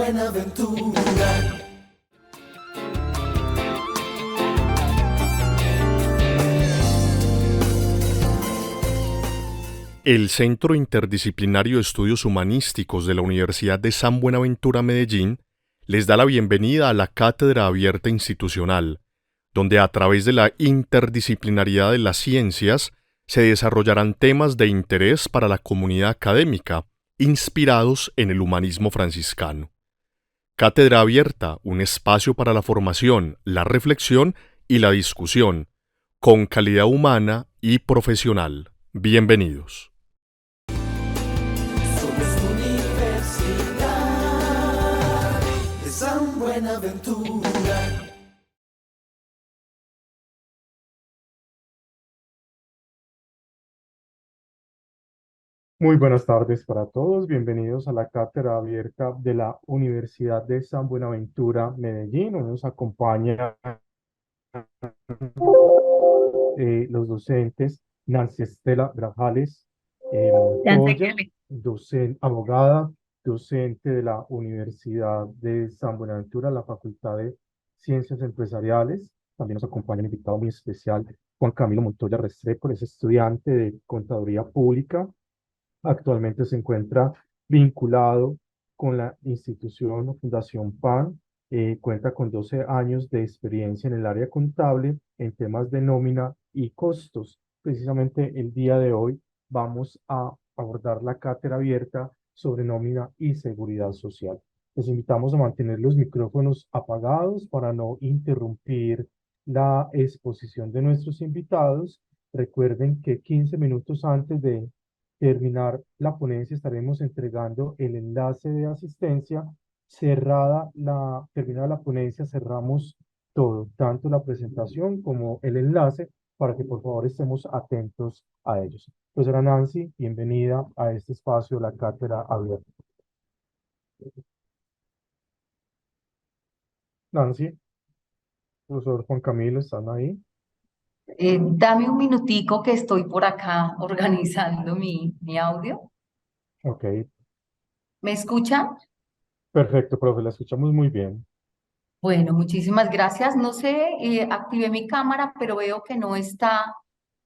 Buenaventura. El Centro Interdisciplinario de Estudios Humanísticos de la Universidad de San Buenaventura Medellín les da la bienvenida a la Cátedra Abierta Institucional, donde a través de la interdisciplinariedad de las ciencias se desarrollarán temas de interés para la comunidad académica, inspirados en el humanismo franciscano. Cátedra Abierta, un espacio para la formación, la reflexión y la discusión, con calidad humana y profesional. Bienvenidos. Somos Universidad de San Buenaventura. Muy buenas tardes para todos. Bienvenidos a la Cátedra Abierta de la Universidad de San Buenaventura, Medellín. Hoy nos acompaña los docentes Nancy Estela Grajales Montoya, abogada, docente de la Universidad de San Buenaventura, la Facultad de Ciencias Empresariales. También nos acompaña un invitado muy especial, Juan Camilo Montoya Restrepo, es estudiante de Contaduría Pública. Actualmente se encuentra vinculado con la institución o Fundación PAN. Cuenta con 12 años de experiencia en el área contable en temas de nómina y costos. Precisamente el día de hoy vamos a abordar la cátedra abierta sobre nómina y seguridad social. Les invitamos a mantener los micrófonos apagados para no interrumpir la exposición de nuestros invitados. Recuerden que 15 minutos antes de terminar la ponencia estaremos entregando el enlace de asistencia. Terminada la ponencia, cerramos todo, tanto la presentación como el enlace, para que por favor estemos atentos a ellos. Profesora Nancy, bienvenida a este espacio, la cátedra abierta. Nancy, profesor Juan Camilo, ¿están ahí? Dame un minutico que estoy por acá organizando mi audio. Ok, ¿Me escuchan? perfecto, profe, la escuchamos muy bien. Bueno, muchísimas gracias. No sé, activé mi cámara, pero veo que no está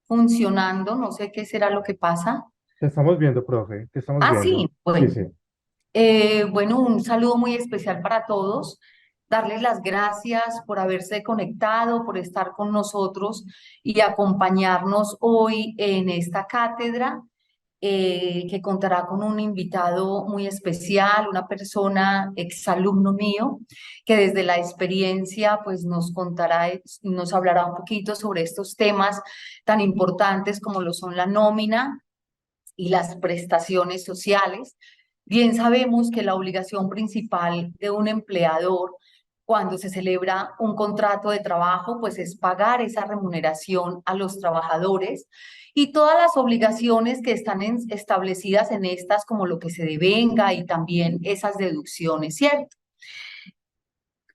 funcionando. No sé qué será lo que pasa. Te estamos viendo, profe, te estamos Ah, sí, viendo. Sí, bueno. sí. Bueno, un saludo muy especial para todos. Darles las gracias por haberse conectado, por estar con nosotros y acompañarnos hoy en esta cátedra que contará con un invitado muy especial, una persona exalumno mío, que desde la experiencia pues nos contará, nos hablará un poquito sobre estos temas tan importantes como lo son la nómina y las prestaciones sociales. Bien sabemos que la obligación principal de un empleador cuando se celebra un contrato de trabajo, pues es pagar esa remuneración a los trabajadores y todas las obligaciones que están establecidas en estas, como lo que se devenga y también esas deducciones, ¿cierto?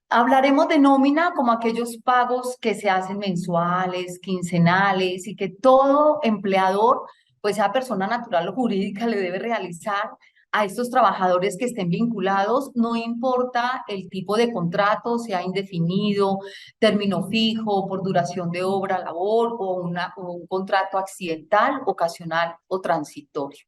Hablaremos de nómina como aquellos pagos que se hacen mensuales, quincenales y que todo empleador, pues sea persona natural o jurídica, le debe realizar a estos trabajadores que estén vinculados, no importa el tipo de contrato, sea indefinido, término fijo, por duración de obra, labor o un contrato accidental, ocasional o transitorio.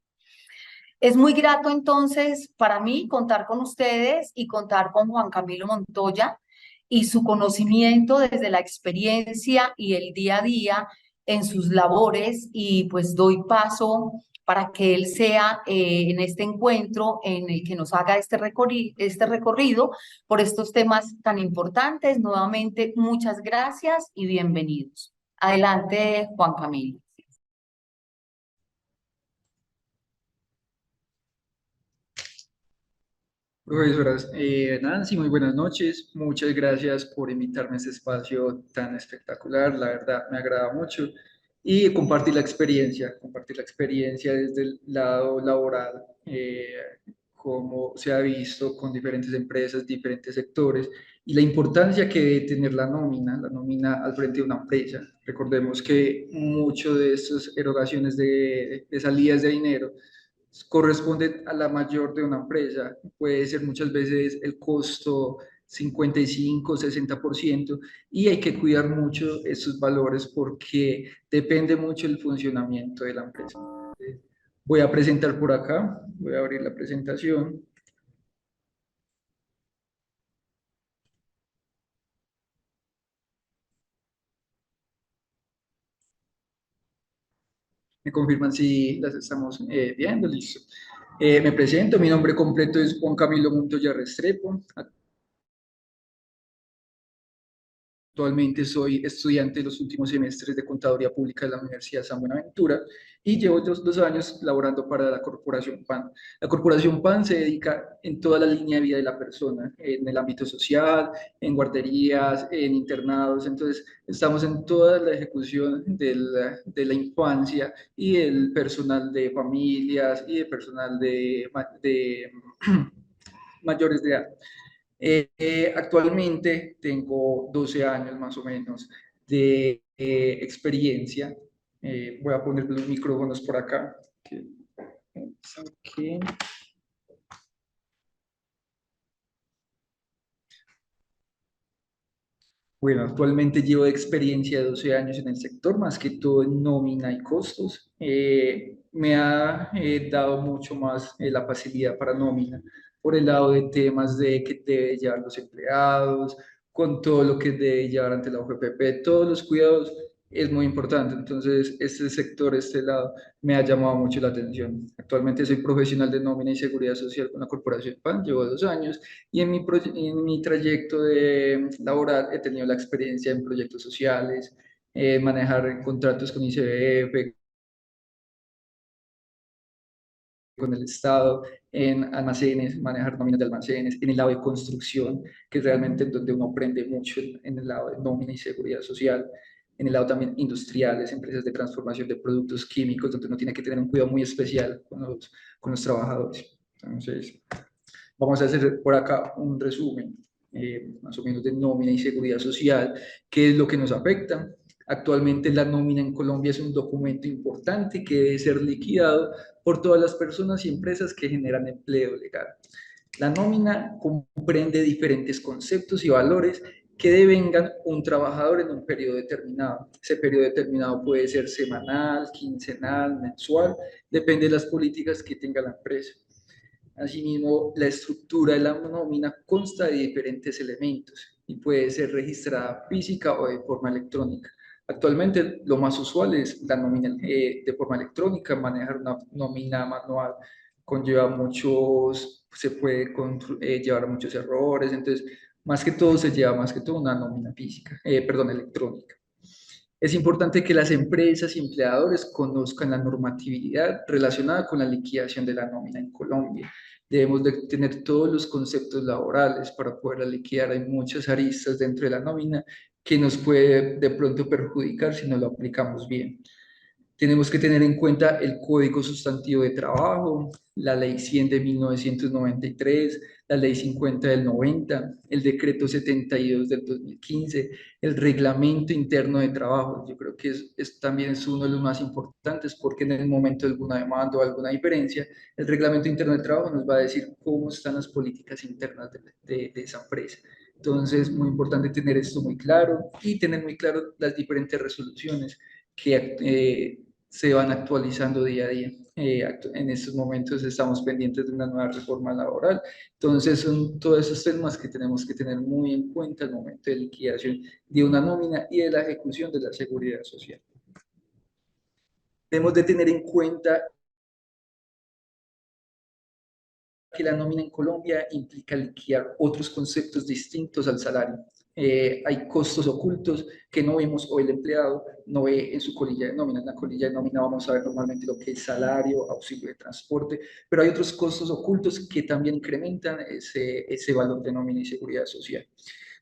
Es muy grato entonces para mí contar con ustedes y contar con Juan Camilo Montoya y su conocimiento desde la experiencia y el día a día en sus labores y pues doy paso para que él sea en este encuentro en el que nos haga este recorrido por estos temas tan importantes. Nuevamente, muchas gracias y bienvenidos. Adelante, Juan Camilo. Profesoras, Nancy, muy buenas noches. Muchas gracias por invitarme a este espacio tan espectacular. La verdad, me agrada mucho. Y compartir la experiencia desde el lado laboral, cómo se ha visto con diferentes empresas, diferentes sectores, y la importancia que debe tener la nómina al frente de una empresa. Recordemos que mucho de estas erogaciones de salidas de dinero corresponde a la mayor de una empresa. Puede ser muchas veces el costo 55, 60%, y hay que cuidar mucho esos valores porque depende mucho el funcionamiento de la empresa. Voy a presentar por acá, voy a abrir la presentación. Me confirman si las estamos viendo, listo. Me presento, mi nombre completo es Juan Camilo Montoya Restrepo. Actualmente soy estudiante de los últimos semestres de Contaduría Pública de la Universidad San Buenaventura y llevo dos años laborando para la Corporación PAN. La Corporación PAN se dedica en toda la línea de vida de la persona, en el ámbito social, en guarderías, en internados. Entonces, estamos en toda la ejecución de la infancia y el personal de familias y el personal de mayores de edad. Actualmente tengo 12 años más o menos de experiencia. Voy a poner los micrófonos por acá. Aquí. Bueno, actualmente llevo experiencia de 12 años en el sector, más que todo en nómina y costos. Me ha dado mucho más la facilidad para nómina por el lado de temas de que debe llevar los empleados, con todo lo que debe llevar ante la OJPP, todos los cuidados es muy importante. Entonces, este sector, este lado, me ha llamado mucho la atención. Actualmente soy profesional de nómina y seguridad social con la Corporación PAN, llevo 2 años y en mi trayecto laboral he tenido la experiencia en proyectos sociales, manejar contratos con ICBF, con el Estado, en almacenes, manejar nóminas de almacenes, en el lado de construcción, que es realmente donde uno aprende mucho en el lado de nómina y seguridad social, en el lado también industriales, empresas de transformación de productos químicos, donde uno tiene que tener un cuidado muy especial con los trabajadores. Entonces, vamos a hacer por acá un resumen, más o menos de nómina y seguridad social, qué es lo que nos afecta. Actualmente la nómina en Colombia es un documento importante que debe ser liquidado por todas las personas y empresas que generan empleo legal. La nómina comprende diferentes conceptos y valores que devengan un trabajador en un periodo determinado. Ese periodo determinado puede ser semanal, quincenal, mensual, depende de las políticas que tenga la empresa. Asimismo, la estructura de la nómina consta de diferentes elementos y puede ser registrada física o de forma electrónica. Actualmente, lo más usual es la nómina de forma electrónica. Manejar una nómina manual conlleva muchos, se puede llevar a muchos errores. Entonces, más que todo se lleva más que todo una nómina física, perdón, electrónica. Es importante que las empresas y empleadores conozcan la normatividad relacionada con la liquidación de la nómina en Colombia. Debemos de tener todos los conceptos laborales para poderla liquidar. Hay muchas aristas dentro de la nómina que nos puede de pronto perjudicar si no lo aplicamos bien. Tenemos que tener en cuenta el Código Sustantivo de Trabajo, la Ley 100 de 1993, la Ley 50 del 90, el Decreto 72 del 2015, el Reglamento Interno de Trabajo. Yo creo que también es uno de los más importantes porque en el momento de alguna demanda o alguna diferencia, el Reglamento Interno de Trabajo nos va a decir cómo están las políticas internas de esa empresa. Entonces, muy importante tener esto muy claro y tener muy claro las diferentes resoluciones que se van actualizando día a día. En estos momentos estamos pendientes de una nueva reforma laboral. Entonces, son todos esos temas que tenemos que tener muy en cuenta al momento de liquidación de una nómina y de la ejecución de la seguridad social. Debemos de tener en cuenta que la nómina en Colombia implica liquidar otros conceptos distintos al salario. Hay costos ocultos que no vemos o el empleado no ve en su colilla de nómina. En la colilla de nómina vamos a ver normalmente lo que es salario, auxilio de transporte, pero hay otros costos ocultos que también incrementan ese valor de nómina y seguridad social,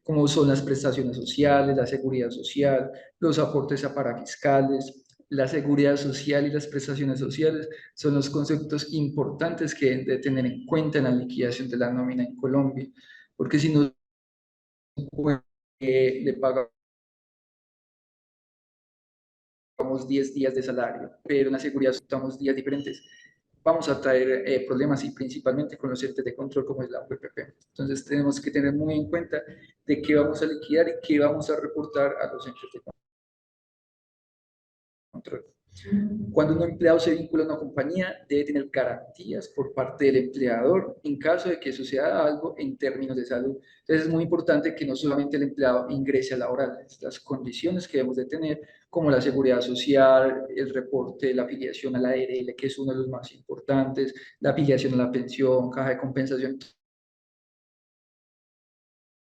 como son las prestaciones sociales, la seguridad social, los aportes a parafiscales. La seguridad social y las prestaciones sociales son los conceptos importantes que deben de tener en cuenta en la liquidación de la nómina en Colombia, porque si no, le pagamos 10 días de salario, pero en la seguridad estamos días diferentes. vamos a traer problemas y principalmente con los entes de control como es la UPP. Entonces tenemos que tener muy en cuenta de qué vamos a liquidar y qué vamos a reportar a los entes de control. Cuando un empleado se vincula a una compañía, debe tener garantías por parte del empleador en caso de que suceda algo en términos de salud. Entonces es muy importante que no solamente el empleado ingrese a laboral, las condiciones que debemos de tener, como la seguridad social, el reporte, la afiliación a la ARL, que es uno de los más importantes, la afiliación a la pensión, caja de compensación,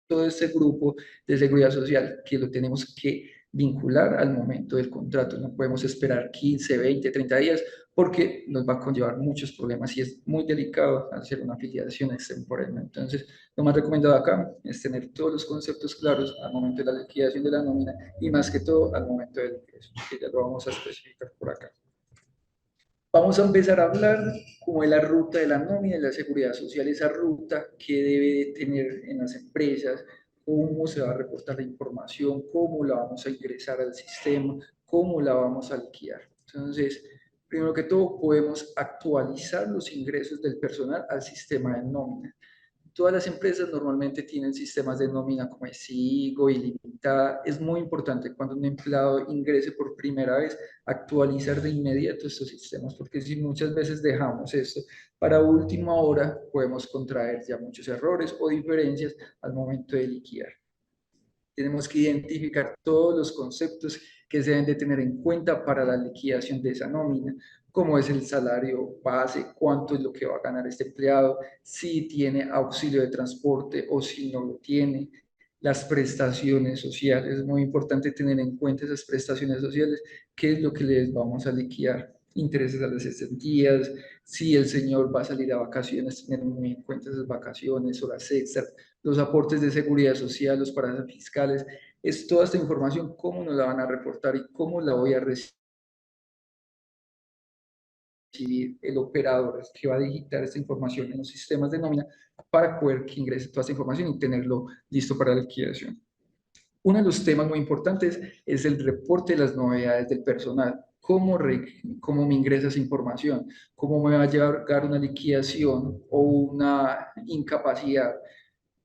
todo este grupo de seguridad social que lo tenemos que vincular al momento del contrato. No podemos esperar 15, 20, 30 días porque nos va a conllevar muchos problemas y es muy delicado hacer una afiliación extemporánea. Entonces, lo más recomendado acá es tener todos los conceptos claros al momento de la liquidación de la nómina y más que todo al momento del ingreso, que ya lo vamos a especificar por acá. Vamos a empezar a hablar como de la ruta de la nómina y la seguridad social, esa ruta que debe tener en las empresas, cómo se va a reportar la información, cómo la vamos a ingresar al sistema, cómo la vamos a liquidar. Entonces, primero que todo, podemos actualizar los ingresos del personal al sistema de nómina. Todas las empresas normalmente tienen sistemas de nómina como es SIGO, ilimitada. Es muy importante cuando un empleado ingrese por primera vez actualizar de inmediato estos sistemas, porque si muchas veces dejamos esto para última hora, podemos contraer ya muchos errores o diferencias al momento de liquidar. Tenemos que identificar todos los conceptos que se deben de tener en cuenta para la liquidación de esa nómina, como es el salario base, cuánto es lo que va a ganar este empleado, si tiene auxilio de transporte o si no lo tiene, las prestaciones sociales. Es muy importante tener en cuenta esas prestaciones sociales, qué es lo que les vamos a liquidar, intereses a las exentías, si el señor va a salir a vacaciones, tener muy en cuenta esas vacaciones, horas extras, los aportes de seguridad social, los parados fiscales, es toda esta información, cómo nos la van a reportar y cómo la voy a recibir el operador que va a digitar esta información en los sistemas de nómina para poder que ingrese toda esta información y tenerlo listo para la liquidación. Uno de los temas muy importantes es el reporte de las novedades del personal. ¿Cómo me ingresa esa información? ¿Cómo me va a llegar una liquidación o una incapacidad?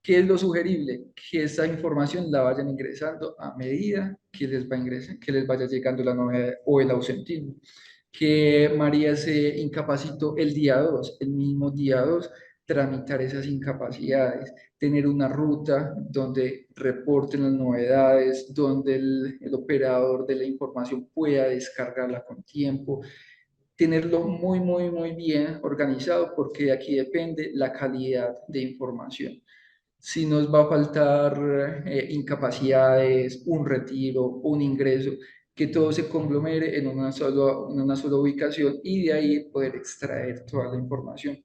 ¿Qué es lo sugerible? Que esa información la vayan ingresando a medida que les va que les vaya llegando la novedad o el ausentismo. Que María se incapacitó el día 2, el mismo día 2, tramitar esas incapacidades, tener una ruta donde reporten las novedades, donde el operador de la información pueda descargarla con tiempo, tenerlo muy, muy, muy bien organizado porque de aquí depende la calidad de información. Si nos va a faltar incapacidades, un retiro, un ingreso, que todo se conglomere en una sola ubicación y de ahí poder extraer toda la información.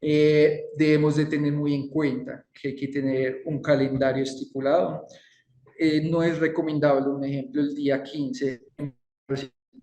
Debemos de tener muy en cuenta que hay que tener un calendario estipulado. No es recomendable, un ejemplo, el día 15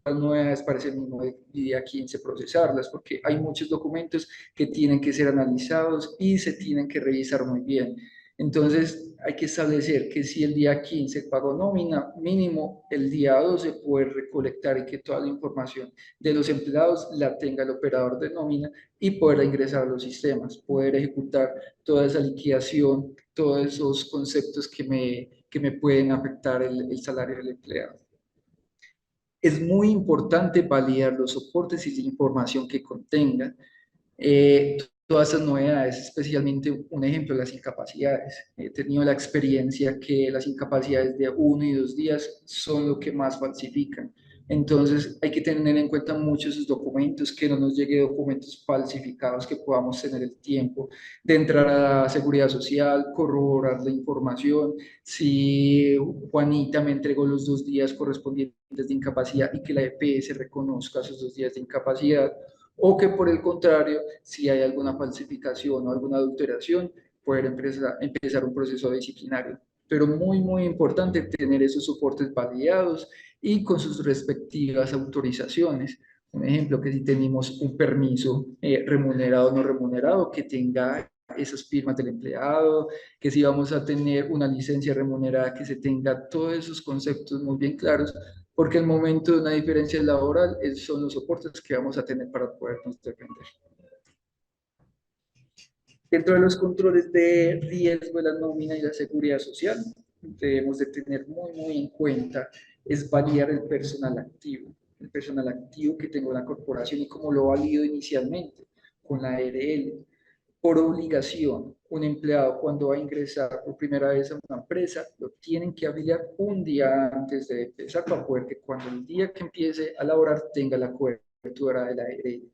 las novedades para ese mismo día 15 procesarlas, porque hay muchos documentos que tienen que ser analizados y se tienen que revisar muy bien. Entonces, hay que establecer que si el día 15 pago nómina, mínimo el día 12 poder recolectar y que toda la información de los empleados la tenga el operador de nómina y poder ingresar a los sistemas, poder ejecutar toda esa liquidación, todos esos conceptos que me pueden afectar el salario del empleado. Es muy importante validar los soportes y la información que contengan todas esas novedades, especialmente un ejemplo, las incapacidades. He tenido la experiencia que las incapacidades de 1 y 2 días son lo que más falsifican. Entonces hay que tener en cuenta muchos esos documentos, que no nos llegue documentos falsificados, que podamos tener el tiempo de entrar a la seguridad social, corroborar la información, si Juanita me entregó los 2 días correspondientes de incapacidad y que la EPS reconozca esos 2 días de incapacidad, o que por el contrario, si hay alguna falsificación o alguna adulteración, poder empezar un proceso disciplinario. Pero muy, muy importante tener esos soportes validados y con sus respectivas autorizaciones. Un ejemplo, que si tenemos un permiso remunerado o no remunerado, que tenga esas firmas del empleado, que si vamos a tener una licencia remunerada, que se tenga todos esos conceptos muy bien claros porque el momento de una diferencia laboral son los soportes que vamos a tener para podernos defender. Dentro de los controles de riesgo de la nómina y la seguridad social, debemos de tener muy en cuenta es validar el personal activo que tengo en la corporación y cómo lo valido inicialmente con la ARL. Por obligación, un empleado cuando va a ingresar por primera vez a una empresa, lo tienen que afiliar un día antes de empezar para poder que cuando el día que empiece a laborar tenga la cobertura de la ARL.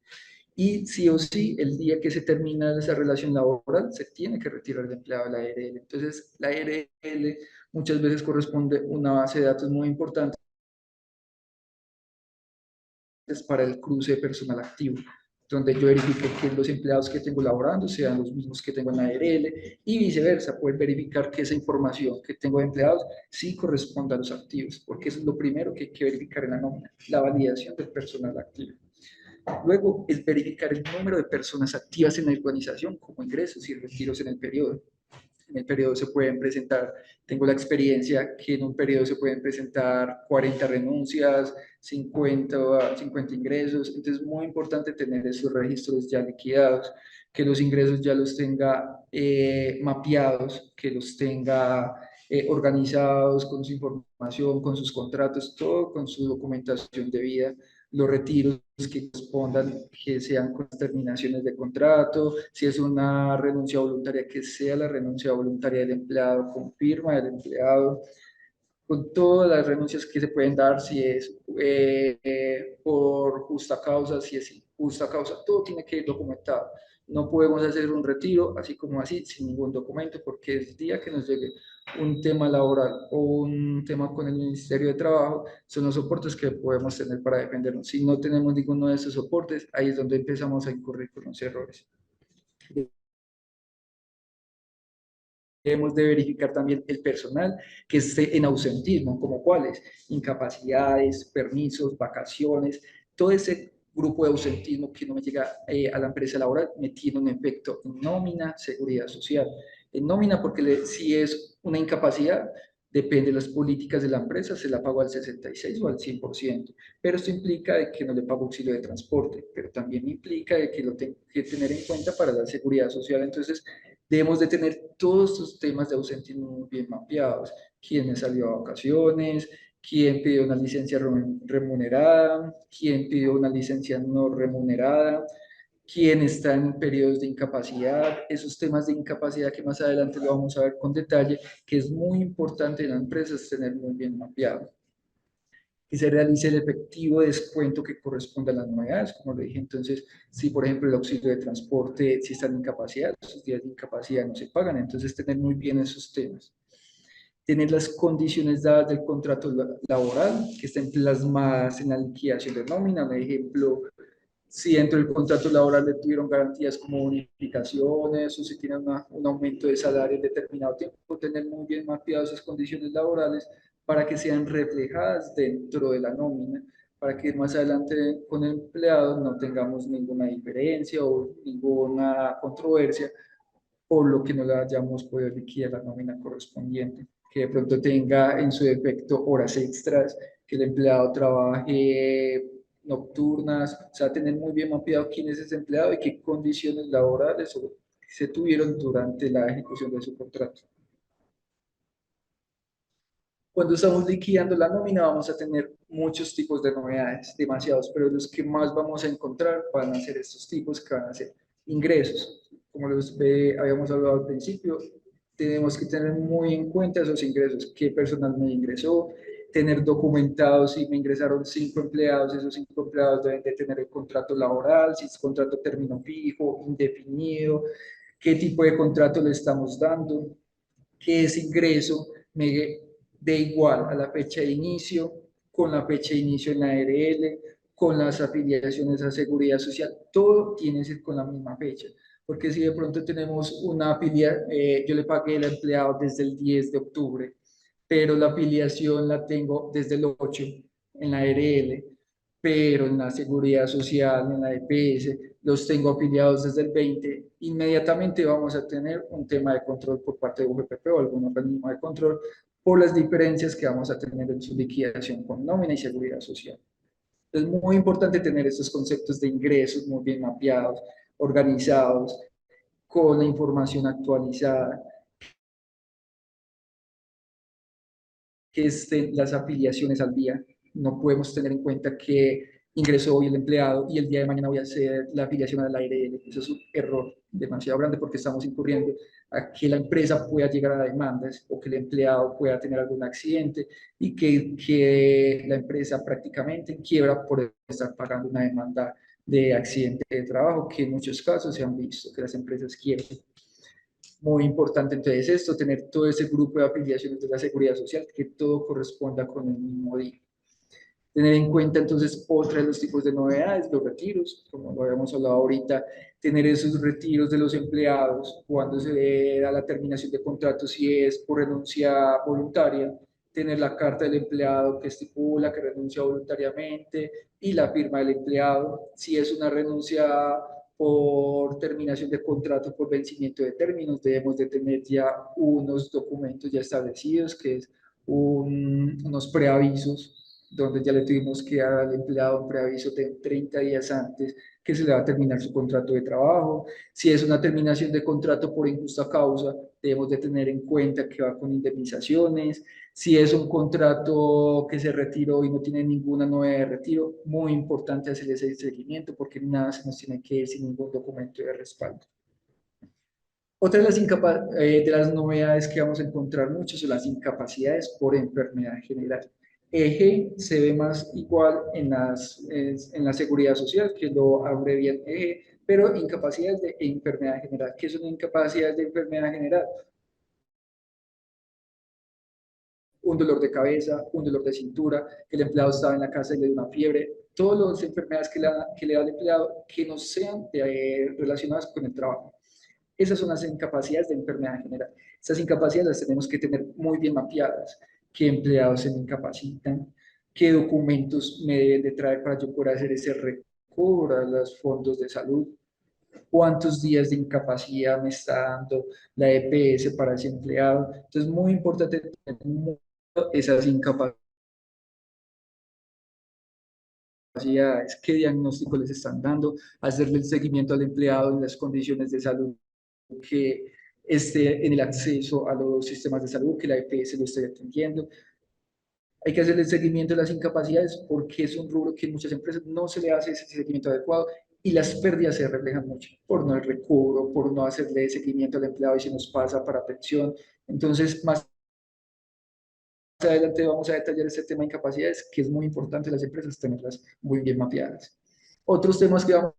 Y sí o sí, el día que se termina esa relación laboral, se tiene que retirar el empleado de la ARL. Entonces, la ARL muchas veces corresponde una base de datos muy importante para el cruce de personal activo, donde yo verifique que los empleados que tengo laborando sean los mismos que tengo en la ARL y viceversa, poder verificar que esa información que tengo de empleados sí corresponda a los activos, porque eso es lo primero que hay que verificar en la nómina, la validación del personal activo. Luego, es verificar el número de personas activas en la organización como ingresos y retiros en el periodo. En el periodo se pueden presentar, tengo la experiencia que en un periodo se pueden presentar 40 renuncias, 50 ingresos, entonces es muy importante tener esos registros ya liquidados, que los ingresos ya los tenga mapeados, que los tenga organizados con su información, con sus contratos, todo con su documentación debida, los retiros que correspondan, que sean con terminaciones de contrato, si es una renuncia voluntaria, que sea la renuncia voluntaria del empleado, con firma del empleado, con todas las renuncias que se pueden dar, si es por justa causa, si es injusta causa, todo tiene que ir documentado. No podemos hacer un retiro así como así, sin ningún documento, porque el día que nos llegue un tema laboral o un tema con el Ministerio de Trabajo, son los soportes que podemos tener para defendernos. Si no tenemos ninguno de esos soportes, ahí es donde empezamos a incurrir con los errores. Debemos de verificar también el personal que esté en ausentismo, como cuáles, incapacidades, permisos, vacaciones, todo ese grupo de ausentismo que no me llega a la empresa laboral me tiene un efecto en nómina, seguridad social. En nómina porque si es una incapacidad, depende de las políticas de la empresa, se la pago al 66 o al 100%, pero esto implica de que no le pago auxilio de transporte, pero también implica de que lo tengo que tener en cuenta para la seguridad social. Entonces, debemos de tener todos estos temas de ausentismo muy bien mapeados. ¿Quién salió a vacaciones? ¿Quién pidió una licencia remunerada? ¿Quién pidió una licencia no remunerada? ¿Quién está en periodos de incapacidad? Esos temas de incapacidad que más adelante lo vamos a ver con detalle, que es muy importante en las empresas tener muy bien mapeado. Que se realice el efectivo descuento que corresponde a las novedades, como le dije. Entonces, si por ejemplo el auxilio de transporte, si están en incapacidad, esos días de incapacidad no se pagan, entonces tener muy bien esos temas. Tener las condiciones dadas del contrato laboral que estén plasmadas en la liquidación de nómina, por ejemplo, si dentro del contrato laboral le tuvieron garantías como bonificaciones o si tienen un aumento de salario en determinado tiempo, tener muy bien mapeadas esas condiciones laborales para que sean reflejadas dentro de la nómina, para que más adelante con el empleado no tengamos ninguna diferencia o ninguna controversia por lo que no le hayamos podido liquidar la nómina correspondiente, que de pronto tenga en su defecto horas extras, que el empleado trabaje nocturnas, o sea, tener muy bien mapeado quién es ese empleado y qué condiciones laborales se tuvieron durante la ejecución de su contrato. Cuando estamos liquidando la nómina vamos a tener muchos tipos de novedades, demasiados, pero los que más vamos a encontrar van a ser estos tipos que van a ser ingresos. Como habíamos hablado al principio, tenemos que tener muy en cuenta esos ingresos, qué personal me ingresó, tener documentados si me ingresaron 5 empleados, esos 5 empleados deben de tener el contrato laboral, si es contrato término fijo, indefinido, qué tipo de contrato le estamos dando, que ese ingreso me dé igual a la fecha de inicio, con la fecha de inicio en la ARL, con las afiliaciones a Seguridad Social, todo tiene que ser con la misma fecha. Porque si de pronto tenemos una afiliación, yo le pagué al empleado desde el 10 de octubre, pero la afiliación la tengo desde el 8 en la ARL, pero en la Seguridad Social, en la EPS, los tengo afiliados desde el 20, inmediatamente vamos a tener un tema de control por parte de UGPP o algún organismo de control por las diferencias que vamos a tener en su liquidación con nómina y seguridad social. Es muy importante tener estos conceptos de ingresos muy bien mapeados, organizados, con la información actualizada, que estén las afiliaciones al día. No podemos tener en cuenta que ingresó hoy el empleado y el día de mañana voy a hacer la afiliación a la ARL. Eso es un error demasiado grande porque estamos incurriendo a que la empresa pueda llegar a demandas o que el empleado pueda tener algún accidente y que la empresa prácticamente quiebra por estar pagando una demanda de accidente de trabajo, que en muchos casos se han visto que las empresas quiebran. Muy importante entonces esto, tener todo ese grupo de afiliaciones de la seguridad social, que todo corresponda con el mismo día. Tener en cuenta entonces otra de los tipos de novedades, los retiros, como lo habíamos hablado ahorita, tener esos retiros de los empleados cuando se da la terminación de contrato, si es por renuncia voluntaria, tener la carta del empleado que estipula que renuncia voluntariamente y la firma del empleado. Si es una renuncia por terminación de contrato por vencimiento de términos, debemos de tener ya unos documentos ya establecidos, que es unos preavisos donde ya le tuvimos que dar al empleado un preaviso de 30 días antes que se le va a terminar su contrato de trabajo. Si es una terminación de contrato por injusta causa, debemos de tener en cuenta que va con indemnizaciones. Si es un contrato que se retiró y no tiene ninguna novedad de retiro, muy importante hacer ese seguimiento porque nada se nos tiene que ir sin ningún documento de respaldo. Otra de las novedades que vamos a encontrar mucho son las incapacidades por enfermedad general. EGE se ve más igual en la seguridad social, que lo abrevian EGE, pero incapacidades de enfermedad general. ¿Qué son incapacidades de enfermedad general? Un dolor de cabeza, un dolor de cintura, que el empleado estaba en la casa y le dio una fiebre, todas las enfermedades que le da al empleado que no sean relacionadas con el trabajo. Esas son las incapacidades de enfermedad general. Esas incapacidades las tenemos que tener muy bien mapeadas. ¿Qué empleados se me incapacitan? ¿Qué documentos me deben de traer para yo poder hacer ese recobro a los fondos de salud? ¿Cuántos días de incapacidad me está dando la EPS para ese empleado? Entonces, muy importante tener esas incapacidades, qué diagnóstico les están dando, hacerle el seguimiento al empleado en las condiciones de salud que esté en el acceso a los sistemas de salud, que la EPS lo esté atendiendo. Hay que hacerle el seguimiento de las incapacidades porque es un rubro que en muchas empresas no se le hace ese seguimiento adecuado y las pérdidas se reflejan mucho por no el recobro, por no hacerle seguimiento al empleado y se nos pasa para pensión. Entonces, más adelante vamos a detallar este tema de incapacidades, que es muy importante las empresas tenerlas muy bien mapeadas. Otros temas que vamos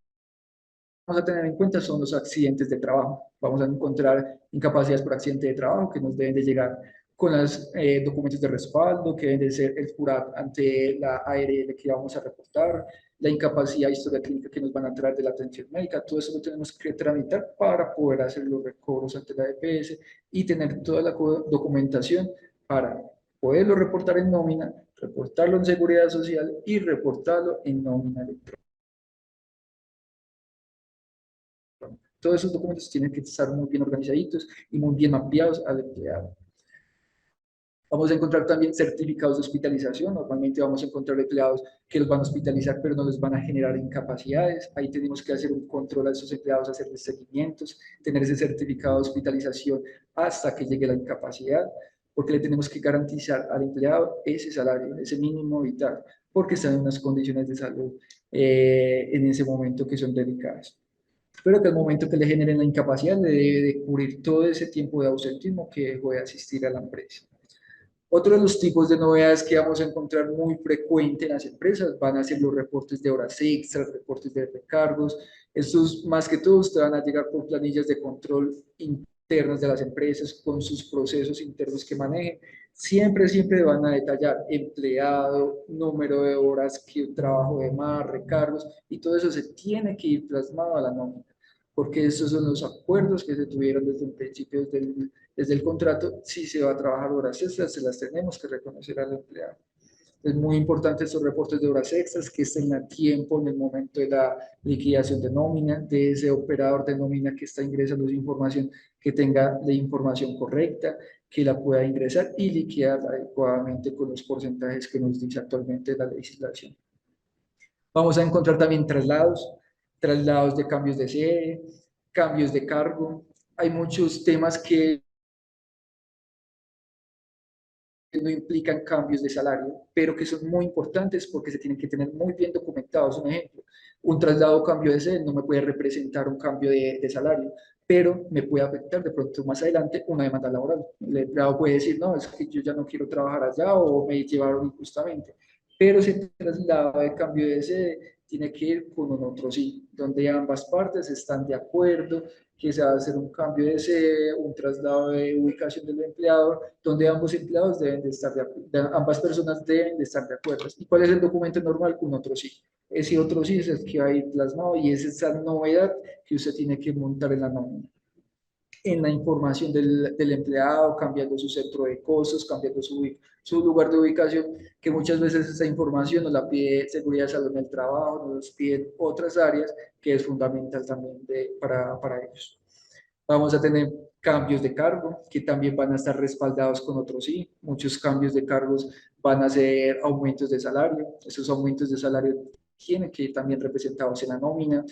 a tener en cuenta son los accidentes de trabajo. Vamos a encontrar incapacidades por accidente de trabajo que nos deben de llegar con los documentos de respaldo, que deben de ser el jurado ante la ARL que vamos a reportar, la incapacidad historia clínica que nos van a traer de la atención médica. Todo eso lo tenemos que tramitar para poder hacer los recobros ante la EPS y tener toda la documentación para poderlo reportar en nómina, reportarlo en seguridad social y reportarlo en nómina electrónica. Todos esos documentos tienen que estar muy bien organizaditos y muy bien mapeados al empleado. Vamos a encontrar también certificados de hospitalización. Normalmente vamos a encontrar empleados que los van a hospitalizar, pero no les van a generar incapacidades. Ahí tenemos que hacer un control a esos empleados, hacerles seguimientos, tener ese certificado de hospitalización hasta que llegue la incapacidad, porque le tenemos que garantizar al empleado ese salario, ese mínimo vital, porque están en unas condiciones de salud en ese momento que son delicadas. Pero que al momento que le generen la incapacidad le debe de cubrir todo ese tiempo de ausentismo que dejó de asistir a la empresa. Otro de los tipos de novedades que vamos a encontrar muy frecuente en las empresas van a ser los reportes de horas extras, reportes de recargos. Estos más que todo te van a llegar por planillas de control internas de las empresas con sus procesos internos que manejen. Siempre van a detallar empleado, número de horas, que trabajo de más, recargos y todo eso se tiene que ir plasmado a la nómina porque esos son los acuerdos que se tuvieron desde el principio, desde el contrato. Si se va a trabajar horas extras, se las tenemos que reconocer al empleado. Es muy importante estos reportes de horas extras que estén a tiempo en el momento de la liquidación de nómina, de ese operador de nómina que está ingresando su información, que tenga la información correcta, que la pueda ingresar y liquidar adecuadamente con los porcentajes que nos dice actualmente la legislación. Vamos a encontrar también traslados de cambios de sede, cambios de cargo. Hay muchos temas que no implican cambios de salario, pero que son muy importantes porque se tienen que tener muy bien documentados. Un ejemplo, un traslado o cambio de sede no me puede representar un cambio de salario, pero me puede afectar de pronto más adelante una demanda laboral. El empleado puede decir, no, es que yo ya no quiero trabajar allá o me llevaron injustamente, pero ese traslado de cambio de sede tiene que ir con un otro sí, donde ambas partes están de acuerdo que se va a hacer un cambio de sede, un traslado de ubicación del empleador, donde ambos empleados deben de estar ambas personas deben de estar de acuerdo. ¿Y cuál es el documento normal? Un otro sí. Ese otro sí es el que va a ir plasmado y es esa novedad que usted tiene que montar en la nómina, en la información del empleado, cambiando su centro de costos, cambiando su lugar de ubicación, que muchas veces esa información nos la pide Seguridad de Salud en el Trabajo, nos piden otras áreas, que es fundamental también para ellos. Vamos a tener cambios de cargo, que también van a estar respaldados con otros sí. Muchos cambios de cargos van a ser aumentos de salario. Esos aumentos de salario tienen que ir también representados en la nómina,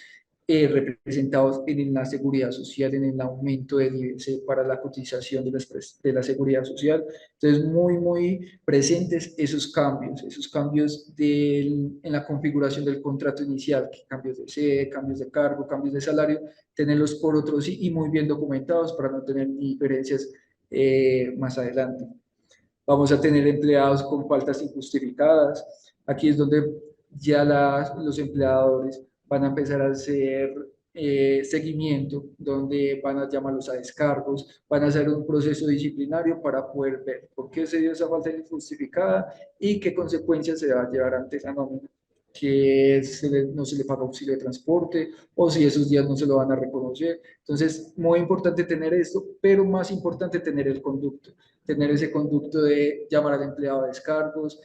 representados en la seguridad social, en el aumento del IBC para la cotización de la seguridad social. Entonces, muy presentes esos cambios en la configuración del contrato inicial, cambios de sede, cambios de cargo, cambios de salario, tenerlos por otros sí y muy bien documentados para no tener diferencias más adelante. Vamos a tener empleados con faltas injustificadas. Aquí es donde ya los empleadores van a empezar a hacer seguimiento, donde van a llamarlos a descargos, van a hacer un proceso disciplinario para poder ver por qué se dio esa falta injustificada y qué consecuencias se va a llevar ante esa nómina, que no se le paga auxilio de transporte o si esos días no se lo van a reconocer. Entonces, muy importante tener esto, pero más importante tener el conducto, tener ese conducto de llamar al empleado a descargos,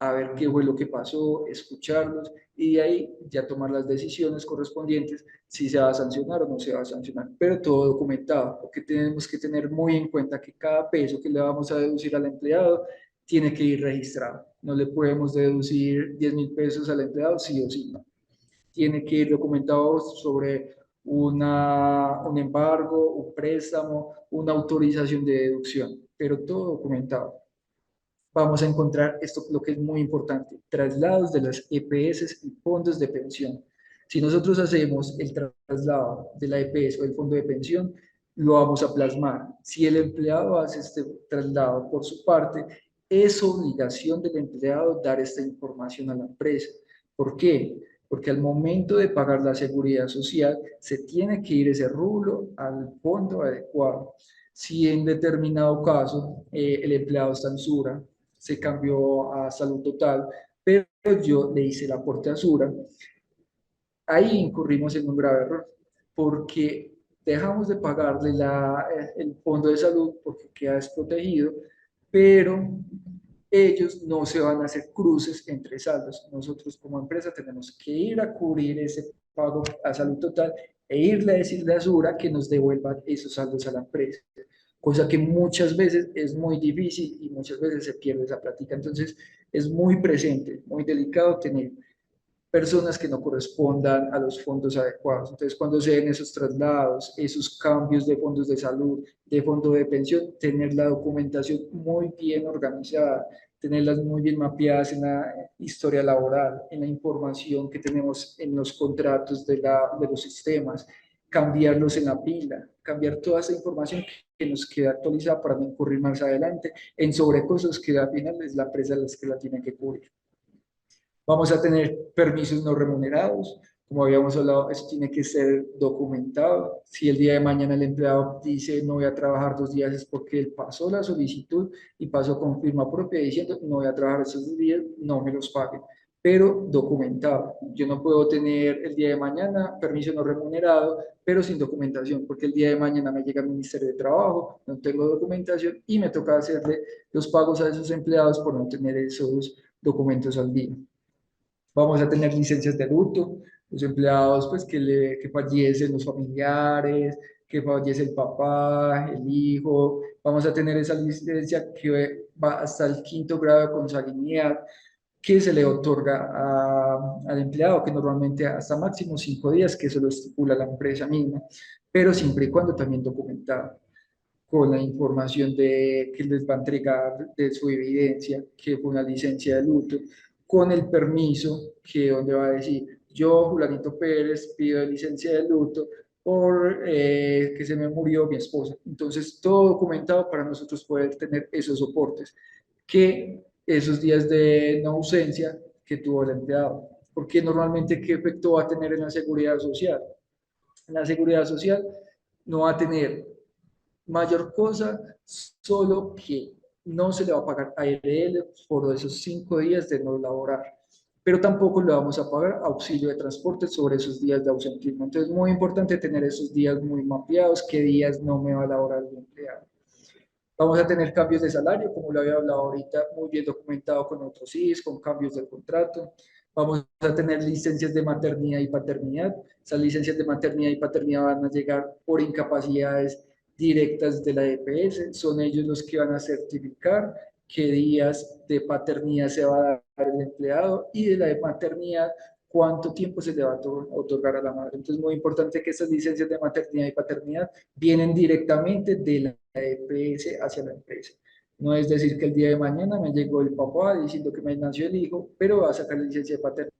a ver qué fue lo que pasó, escucharlos y de ahí ya tomar las decisiones correspondientes si se va a sancionar o no se va a sancionar, pero todo documentado, porque tenemos que tener muy en cuenta que cada peso que le vamos a deducir al empleado tiene que ir registrado. No le podemos deducir 10.000 pesos al empleado, sí o sí, no. Tiene que ir documentado sobre un embargo, un préstamo, una autorización de deducción, pero todo documentado. Vamos a encontrar esto, lo que es muy importante, traslados de las EPS y fondos de pensión. Si nosotros hacemos el traslado de la EPS o del fondo de pensión, lo vamos a plasmar. Si el empleado hace este traslado por su parte, es obligación del empleado dar esta información a la empresa. ¿Por qué? Porque al momento de pagar la seguridad social, se tiene que ir ese rublo al fondo adecuado. Si en determinado caso el empleado está en SURA, se cambió a salud total, pero yo le hice el aporte a SURA, ahí incurrimos en un grave error, porque dejamos de pagarle el fondo de salud porque queda desprotegido, pero ellos no se van a hacer cruces entre saldos. Nosotros como empresa tenemos que ir a cubrir ese pago a salud total e irle a decirle a Sura que nos devuelvan esos saldos a la empresa, cosa que muchas veces es muy difícil y muchas veces se pierde esa plática. Entonces es muy presente, muy delicado tener personas que no correspondan a los fondos adecuados. Entonces, cuando se den esos traslados, esos cambios de fondos de salud, de fondo de pensión, tener la documentación muy bien organizada, tenerlas muy bien mapeadas en la historia laboral, en la información que tenemos en los contratos de los sistemas, cambiarlos en la pila, cambiar toda esa información que nos queda actualizada para no incurrir más adelante en sobrecostos que al final es la empresa la que la tiene que cubrir. Vamos a tener permisos no remunerados. Como habíamos hablado, eso tiene que ser documentado. Si el día de mañana el empleado dice no voy a trabajar 2 días es porque él pasó la solicitud y pasó con firma propia diciendo no voy a trabajar esos 2 días, no me los paguen. Pero documentado. Yo no puedo tener el día de mañana permiso no remunerado, pero sin documentación, porque el día de mañana me llega al Ministerio de Trabajo, no tengo documentación y me toca hacerle los pagos a esos empleados por no tener esos documentos al día. Vamos a tener licencias de luto, los empleados pues que fallecen los familiares, que fallece el papá, el hijo, Vamos a tener esa licencia que va hasta el 5.º grado de consanguinidad que se le otorga al empleado, que normalmente hasta máximo 5 días, que eso lo estipula la empresa misma, pero siempre y cuando también documentado con la información que les va a entregar de su evidencia, que fue una licencia de luto, con el permiso que donde va a decir, yo, Julanito Pérez, pido licencia de luto por que se me murió mi esposa. Entonces, todo documentado para nosotros poder tener esos soportes, que esos días de no ausencia que tuvo el empleado. Porque normalmente, ¿qué efecto va a tener en la seguridad social? En la seguridad social no va a tener mayor cosa, solo que no se le va a pagar a ARL por esos 5 días de no laborar, pero tampoco le vamos a pagar auxilio de transporte sobre esos días de ausentismo. Entonces es muy importante tener esos días muy mapeados, qué días no me va a laborar el empleado. Vamos a tener cambios de salario, como lo había hablado ahorita, muy bien documentado con otros CIS, con cambios del contrato. Vamos a tener licencias de maternidad y paternidad. Esas licencias de maternidad y paternidad van a llegar por incapacidades directas de la EPS. Son ellos los que van a certificar qué días de paternidad se va a dar el empleado y de la de maternidad cuánto tiempo se le va a otorgar a la madre. Entonces, es muy importante que esas licencias de maternidad y paternidad vienen directamente de la EPS hacia la empresa. No es decir que el día de mañana me llegó el papá diciendo que me nació el hijo, pero va a sacar la licencia de paternidad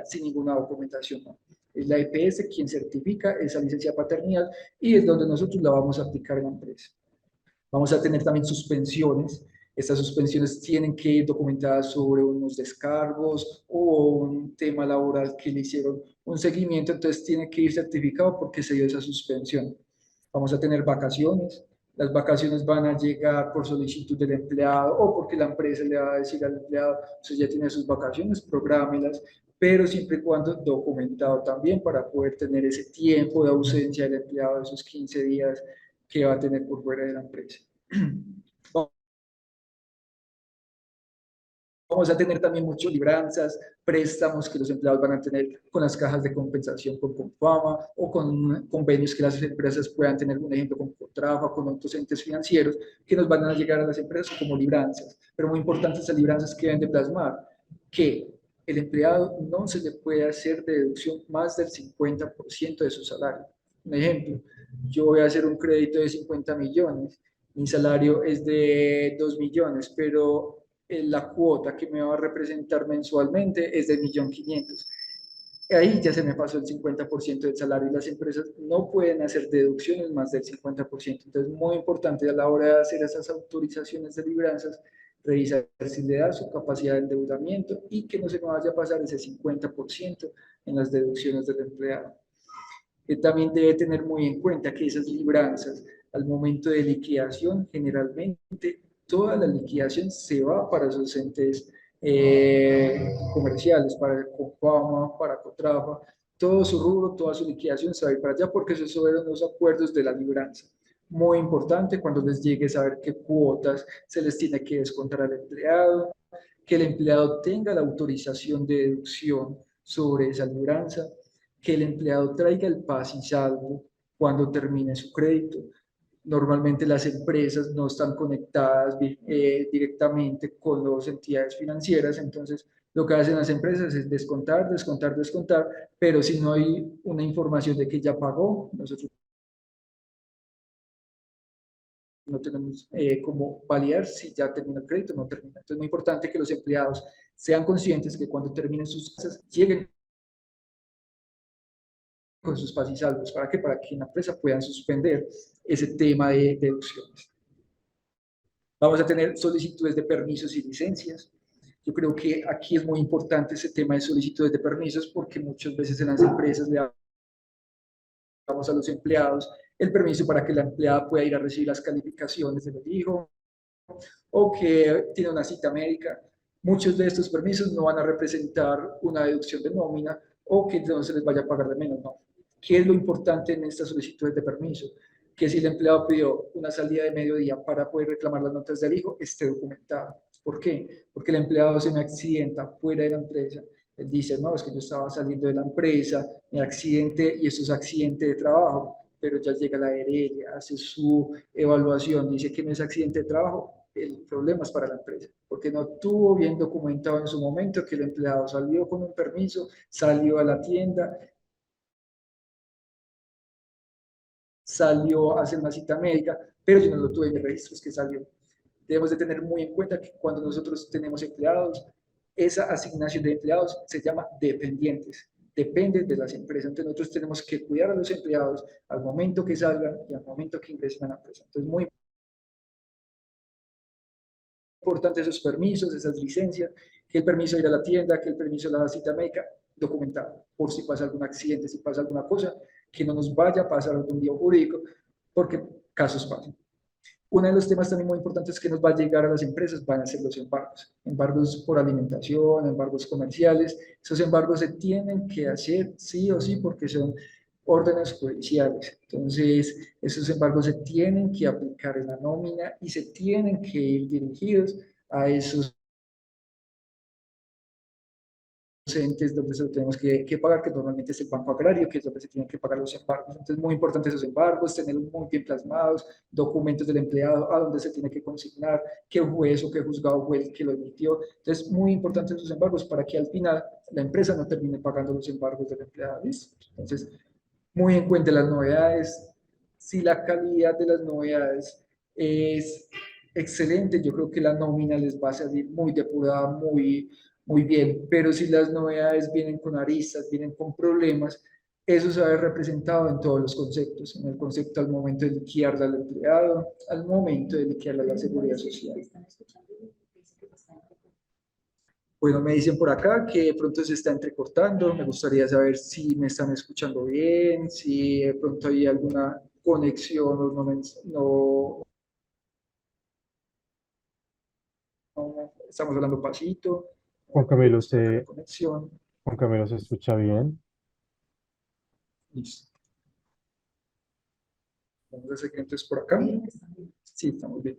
sin ninguna documentación. ¿No? Es la EPS quien certifica esa licencia de paternidad y es donde nosotros la vamos a aplicar en la empresa. Vamos a tener también suspensiones. Estas suspensiones tienen que ir documentadas sobre unos descargos o un tema laboral que le hicieron un seguimiento, entonces tiene que ir certificado porque se dio esa suspensión. Vamos a tener vacaciones. Las vacaciones van a llegar por solicitud del empleado o porque la empresa le va a decir al empleado, usted ya tiene sus vacaciones, prográmelas, pero siempre y cuando documentado también para poder tener ese tiempo de ausencia del empleado de esos 15 días que va a tener por fuera de la empresa. Vamos a tener también muchas libranzas, préstamos que los empleados van a tener con las cajas de compensación con Confama o con convenios que las empresas puedan tener, un ejemplo, con Contrafa, con otros entes financieros que nos van a llegar a las empresas como libranzas. Pero muy importante esas libranzas que deben de plasmar que el empleado no se le puede hacer deducción más del 50% de su salario. Un ejemplo, yo voy a hacer un crédito de 50 millones, mi salario es de 2 millones, pero la cuota que me va a representar mensualmente es de 1.500.000. Ahí ya se me pasó el 50% del salario y las empresas no pueden hacer deducciones más del 50%. Entonces, muy importante a la hora de hacer esas autorizaciones de libranzas, revisar si le da su capacidad de endeudamiento y que no se me vaya a pasar ese 50% en las deducciones del empleado. También debe tener muy en cuenta que esas libranzas, al momento de liquidación, generalmente toda la liquidación se va para esos entes comerciales, para Confama, para Cotrafa, todo su rubro, toda su liquidación se va a ir para allá porque esos fueron los acuerdos de la libranza. Muy importante cuando les llegue saber qué cuotas se les tiene que descontar al empleado, que el empleado tenga la autorización de deducción sobre esa libranza, que el empleado traiga el paz y salvo cuando termine su crédito. Normalmente las empresas no están conectadas directamente con las entidades financieras, entonces lo que hacen las empresas es descontar, descontar, descontar, pero si no hay una información de que ya pagó, nosotros no tenemos cómo validar si ya termina el crédito o no termina. Entonces es muy importante que los empleados sean conscientes que cuando terminen sus casas lleguen con sus paz y salvos. ¿Para qué? Para que en la empresa puedan suspender ese tema de deducciones. Vamos a tener solicitudes de permisos y licencias. Yo creo que aquí es muy importante ese tema de solicitudes de permisos porque muchas veces en las empresas le damos a los empleados el permiso para que la empleada pueda ir a recibir las calificaciones del hijo o que tiene una cita médica. Muchos de estos permisos no van a representar una deducción de nómina o que no se les vaya a pagar de menos, no. ¿Qué es lo importante en estas solicitudes de permiso? Que si el empleado pidió una salida de mediodía para poder reclamar las notas del hijo, esté documentado. ¿Por qué? Porque el empleado se me accidenta fuera de la empresa. Él dice, no, es que yo estaba saliendo de la empresa, me accidenté y esto es accidente de trabajo. pero ya llega la ARL, hace su evaluación, dice que no es accidente de trabajo, el problema es para la empresa, porque no tuvo bien documentado en su momento que el empleado salió con un permiso, salió a la tienda, salió a hacer una cita médica, pero yo no lo tuve en mis registros que salió. Debemos de tener muy en cuenta que cuando nosotros tenemos empleados, esa asignación de empleados se llama dependientes, depende de las empresas. Entonces nosotros tenemos que cuidar a los empleados al momento que salgan y al momento que ingresen a la empresa. Entonces muy importante esos permisos, esas licencias, que el permiso de ir a la tienda, que el permiso de la cita médica, documentado, por si pasa algún accidente, si pasa alguna cosa, que no nos vaya a pasar algún día jurídico, porque casos pasan. Uno de los temas también muy importantes que nos va a llegar a las empresas van a ser los embargos. Embargos por alimentación, embargos comerciales. Esos embargos se tienen que hacer sí o sí porque son órdenes judiciales. Entonces, esos embargos se tienen que aplicar en la nómina y se tienen que ir dirigidos a esos entes donde se lo tenemos que pagar, que normalmente es el Banco Agrario, que es donde se tienen que pagar los embargos. Entonces, muy importante esos embargos, tenerlos muy bien plasmados, documentos del empleado, a dónde se tiene que consignar, qué juez o qué juzgado fue el que lo emitió. Entonces, muy importante esos embargos para que al final la empresa no termine pagando los embargos del empleado. ¿Listo? Entonces, muy en cuenta las novedades. Si la calidad de las novedades es excelente, yo creo que la nómina les va a salir muy depurada, muy bien, pero si las novedades vienen con aristas, vienen con problemas, eso se va a ver representado en todos los conceptos, en el concepto al momento de liquidarle al empleado, al momento de liquidarle a la seguridad social. Bueno, me dicen por acá que de pronto se está entrecortando, me gustaría saber si me están escuchando bien, si de pronto hay alguna conexión o no estamos hablando pasito, Juan Camilo la conexión. Juan Camilo se escucha bien. Listo. Vamos a seguir entonces por acá. Sí, estamos bien.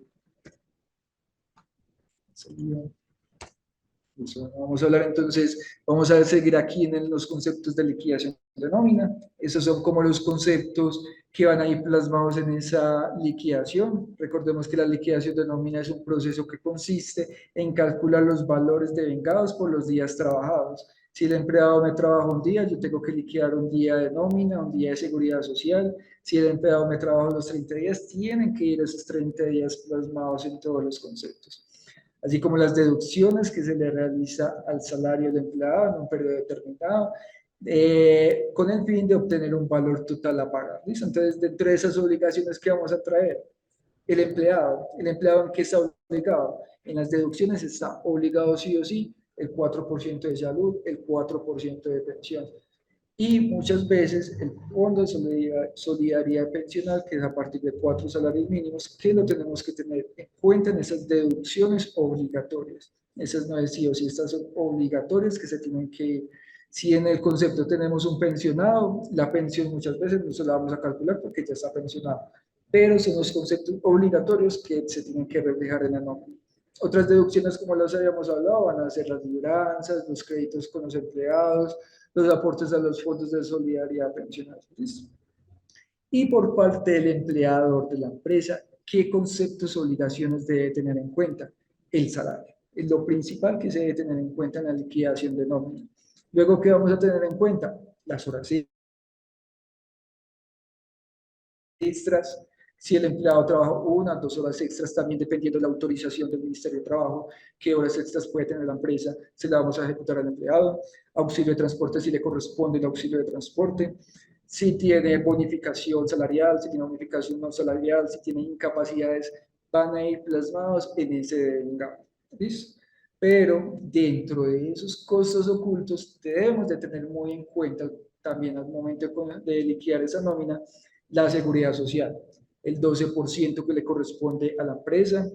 Listo. Vamos a hablar entonces, vamos a seguir aquí en los conceptos de liquidación de nómina. Esos son como los conceptos que van a ir plasmados en esa liquidación. Recordemos que la liquidación de nómina es un proceso que consiste en calcular los valores devengados por los días trabajados. Si el empleado me trabaja un día, yo tengo que liquidar un día de nómina, un día de seguridad social. Si el empleado me trabaja los 30 días, tienen que ir esos 30 días plasmados en todos los conceptos, así como las deducciones que se le realiza al salario del empleado en un periodo determinado, con el fin de obtener un valor total a pagar. ¿Listo? Entonces, dentro de esas obligaciones que vamos a traer, el empleado en qué está obligado, en las deducciones está obligado sí o sí el 4% de salud, el 4% de pensión. Y muchas veces el Fondo de Solidaridad Pensional, que es a partir de 4 salarios mínimos, que lo tenemos que tener en cuenta en esas deducciones obligatorias. Esas no es sí o sí, estas son obligatorias que se tienen que ir. Si en el concepto tenemos un pensionado, la pensión muchas veces no se la vamos a calcular porque ya está pensionado, pero son los conceptos obligatorios que se tienen que reflejar en la nómina. Otras deducciones, como las habíamos hablado, van a ser las libranzas, los créditos con los empleados, los aportes a los fondos de solidaridad pensional. Y por parte del empleador de la empresa, ¿qué conceptos o obligaciones debe tener en cuenta? El salario. Es lo principal que se debe tener en cuenta en la liquidación de nómina. Luego, ¿qué vamos a tener en cuenta? Las horas extras. Si el empleado trabaja 1 o 2 horas extras, también dependiendo de la autorización del Ministerio de Trabajo, qué horas extras puede tener la empresa, se la vamos a ejecutar al empleado. Auxilio de transporte, si le corresponde el auxilio de transporte. Si tiene bonificación salarial, si tiene bonificación no salarial, si tiene incapacidades, van a ir plasmados en ese devengado. ¿Listo? Pero dentro de esos costos ocultos debemos de tener muy en cuenta también al momento de liquidar esa nómina, la seguridad social, el 12% que le corresponde a la empresa.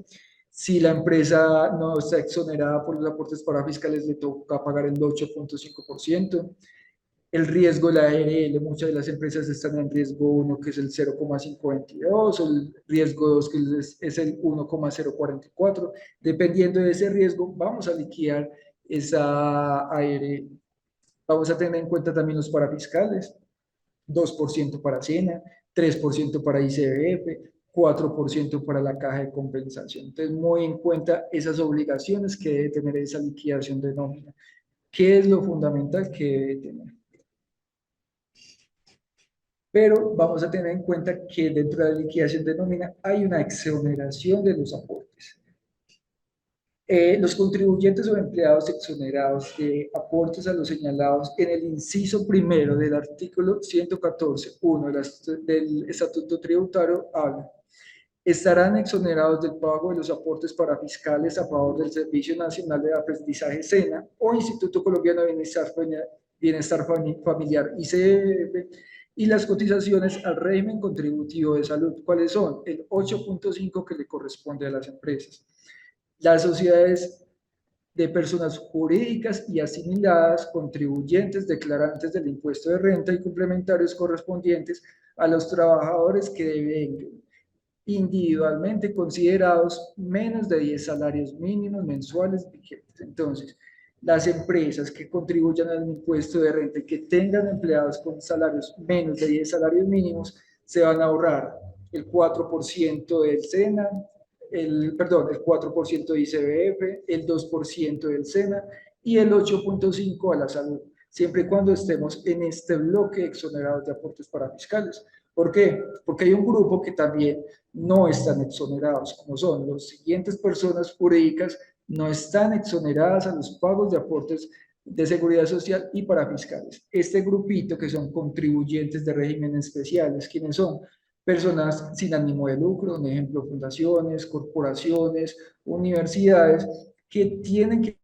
Si la empresa no está exonerada por los aportes parafiscales, le toca pagar el 8.5%. El riesgo de la ARL, muchas de las empresas están en riesgo 1, que es el 0,522, o el riesgo 2, que es el 1,044. Dependiendo de ese riesgo, vamos a liquidar esa ARL. Vamos a tener en cuenta también los parafiscales, 2% para cena, 3% para ICBF, 4% para la caja de compensación. Entonces, muy en cuenta esas obligaciones que debe tener esa liquidación de nómina. ¿Qué es lo fundamental que debe tener? Pero vamos a tener en cuenta que dentro de la liquidación de nómina hay una exoneración de los aportes. Los contribuyentes o empleados exonerados de aportes a los señalados en el inciso primero del artículo 114.1 del Estatuto Tributario habla: estarán exonerados del pago de los aportes para fiscales a favor del Servicio Nacional de Aprendizaje SENA o Instituto Colombiano de Bienestar Familiar ICBF y las cotizaciones al régimen contributivo de salud. ¿Cuáles son? El 8.5 que le corresponde a las empresas. Las sociedades de personas jurídicas y asimiladas, contribuyentes, declarantes del impuesto de renta y complementarios correspondientes a los trabajadores que deben individualmente considerados menos de 10 salarios mínimos mensuales vigentes. Entonces, las empresas que contribuyan al impuesto de renta y que tengan empleados con salarios menos de 10 salarios mínimos se van a ahorrar el 4% del SENA, el 4% de ICBF, el 2% del SENA y el 8.5% a la salud, siempre y cuando estemos en este bloque exonerados de aportes para fiscales. ¿Por qué? Porque hay un grupo que también no están exonerados, como son las siguientes personas jurídicas, no están exoneradas a los pagos de aportes de seguridad social y para fiscales. Este grupito que son contribuyentes de regímenes especiales, ¿quiénes son? Personas sin ánimo de lucro, un ejemplo, fundaciones, corporaciones, universidades, que tienen que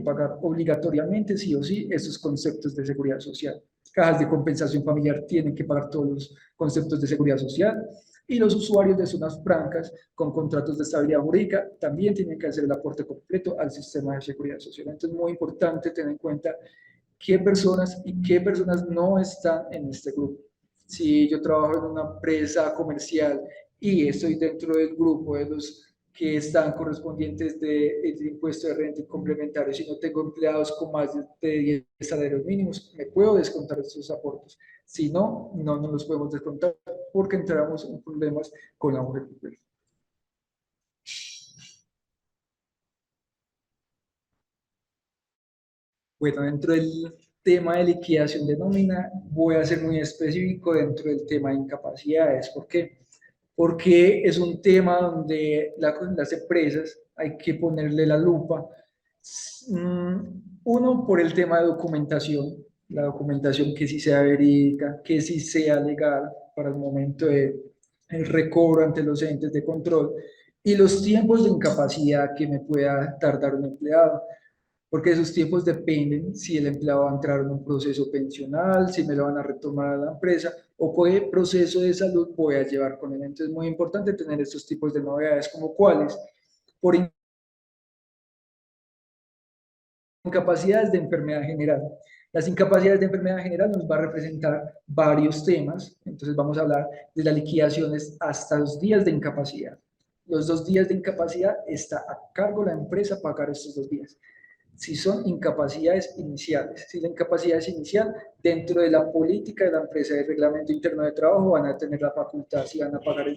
pagar obligatoriamente, sí o sí, esos conceptos de seguridad social. Cajas de compensación familiar tienen que pagar todos los conceptos de seguridad social y los usuarios de zonas francas con contratos de estabilidad jurídica también tienen que hacer el aporte completo al sistema de seguridad social. Entonces, es muy importante tener en cuenta qué personas y qué personas no están en este grupo. Si yo trabajo en una empresa comercial y estoy dentro del grupo de los que están correspondientes del impuesto de renta y complementario, si no tengo empleados con más de 10 salarios mínimos, me puedo descontar estos aportes. Si no, no nos los podemos descontar porque entramos en problemas con la mujer. Bueno, dentro del tema de liquidación de nómina, voy a ser muy específico dentro del tema de incapacidades. ¿Por qué? Porque es un tema donde las empresas hay que ponerle la lupa. Uno, por el tema de documentación, la documentación que sí sea verídica, que sí sea legal para el momento de el recobro ante los entes de control y los tiempos de incapacidad que me pueda tardar un empleado, porque esos tiempos dependen si el empleado va a entrar en un proceso pensional, si me lo van a retomar a la empresa o qué proceso de salud voy a llevar con él. Entonces es muy importante tener estos tipos de novedades, como cuáles, por incapacidades de enfermedad general. Las incapacidades de enfermedad general nos va a representar varios temas, entonces vamos a hablar de las liquidaciones hasta 2 días de incapacidad. Los 2 días de incapacidad está a cargo la empresa pagar estos 2 días. Si son incapacidades iniciales. Si la incapacidad es inicial, dentro de la política de la empresa de reglamento interno de trabajo van a tener la facultad si van a pagar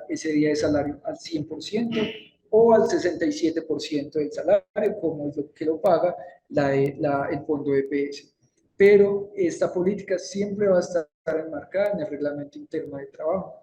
ese día de salario al 100% o al 67% del salario, como es lo que lo paga el fondo EPS. Pero esta política siempre va a estar enmarcada en el reglamento interno de trabajo.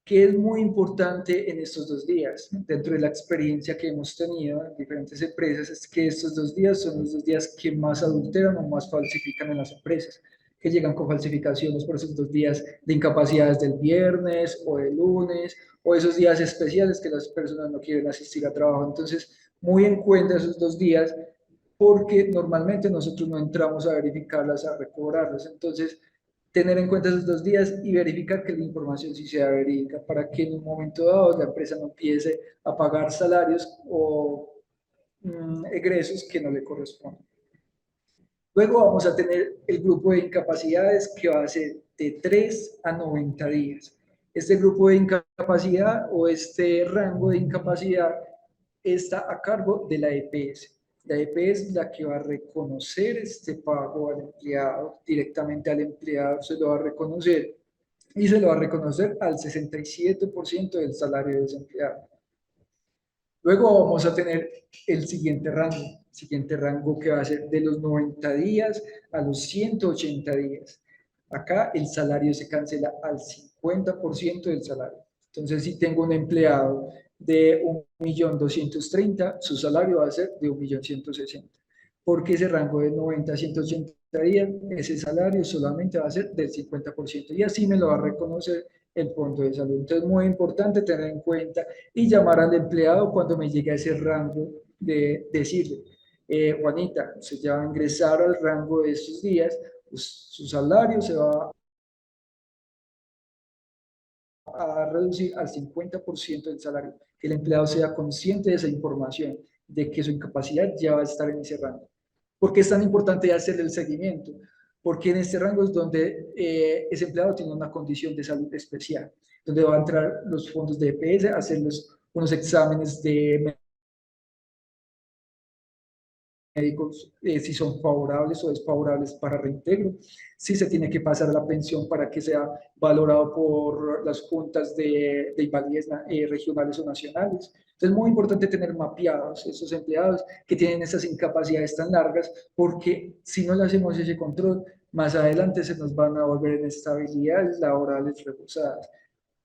¿Qué es muy importante en estos 2 días? Dentro de la experiencia que hemos tenido en diferentes empresas, es que estos 2 días son los 2 días que más adulteran o más falsifican en las empresas, que llegan con falsificaciones por esos 2 días de incapacidades del viernes o del lunes, o esos días especiales que las personas no quieren asistir a trabajo. Entonces, muy en cuenta esos 2 días, porque normalmente nosotros no entramos a verificarlas, a recobrarlas. Entonces, tener en cuenta esos 2 días y verificar que la información sí sea verídica para que en un momento dado la empresa no empiece a pagar salarios o egresos que no le corresponden. Luego vamos a tener el grupo de incapacidades que va a ser de 3 a 90 días. Este grupo de incapacidad o este rango de incapacidad está a cargo de la EPS. La EPS es la que va a reconocer este pago al empleado, directamente al empleado se lo va a reconocer y se lo va a reconocer al 67% del salario del desempleado. Luego vamos a tener el siguiente rango que va a ser de los 90 días a los 180 días. Acá el salario se cancela al 50% del salario. Entonces, si tengo un empleado de 1.230.000, su salario va a ser de 1.160.000. Porque ese rango de 90 a 180 días, ese salario solamente va a ser del 50%. Y así me lo va a reconocer el fondo de salud. Entonces, muy importante tener en cuenta y llamar al empleado cuando me llegue a ese rango de decirle, Juanita, usted ya va a ingresar al rango de estos días, pues, su salario se va a reducir al 50% del salario, que el empleado sea consciente de esa información, de que su incapacidad ya va a estar en ese rango. ¿Por qué es tan importante hacer el seguimiento? Porque en este rango es donde ese empleado tiene una condición de salud especial, donde van a entrar los fondos de EPS a hacer unos exámenes de médicos, si son favorables o desfavorables para reintegro, si se tiene que pasar a la pensión para que sea valorado por las juntas de invalidez regionales o nacionales. Entonces, es muy importante tener mapeados esos empleados que tienen esas incapacidades tan largas, porque si no le hacemos ese control, más adelante se nos van a volver inestabilidades laborales reforzadas.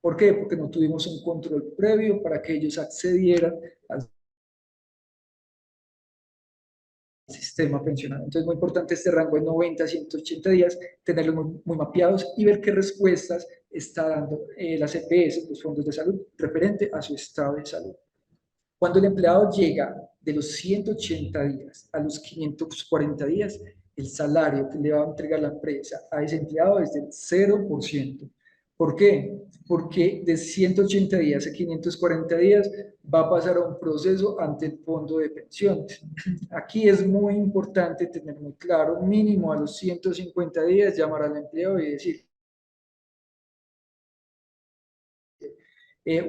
¿Por qué? Porque no tuvimos un control previo para que ellos accedieran al sistema pensional. Entonces, muy importante este rango de 90 a 180 días, tenerlos muy mapeados y ver qué respuestas está dando las EPS, los fondos de salud, referente a su estado de salud. Cuando el empleado llega de los 180 días a los 540 días, el salario que le va a entregar la empresa a ese empleado es del 0%. ¿Por qué? Porque de 180 días a 540 días va a pasar a un proceso ante el fondo de pensiones. Aquí es muy importante tener muy claro, mínimo a los 150 días, llamar al empleado y decir,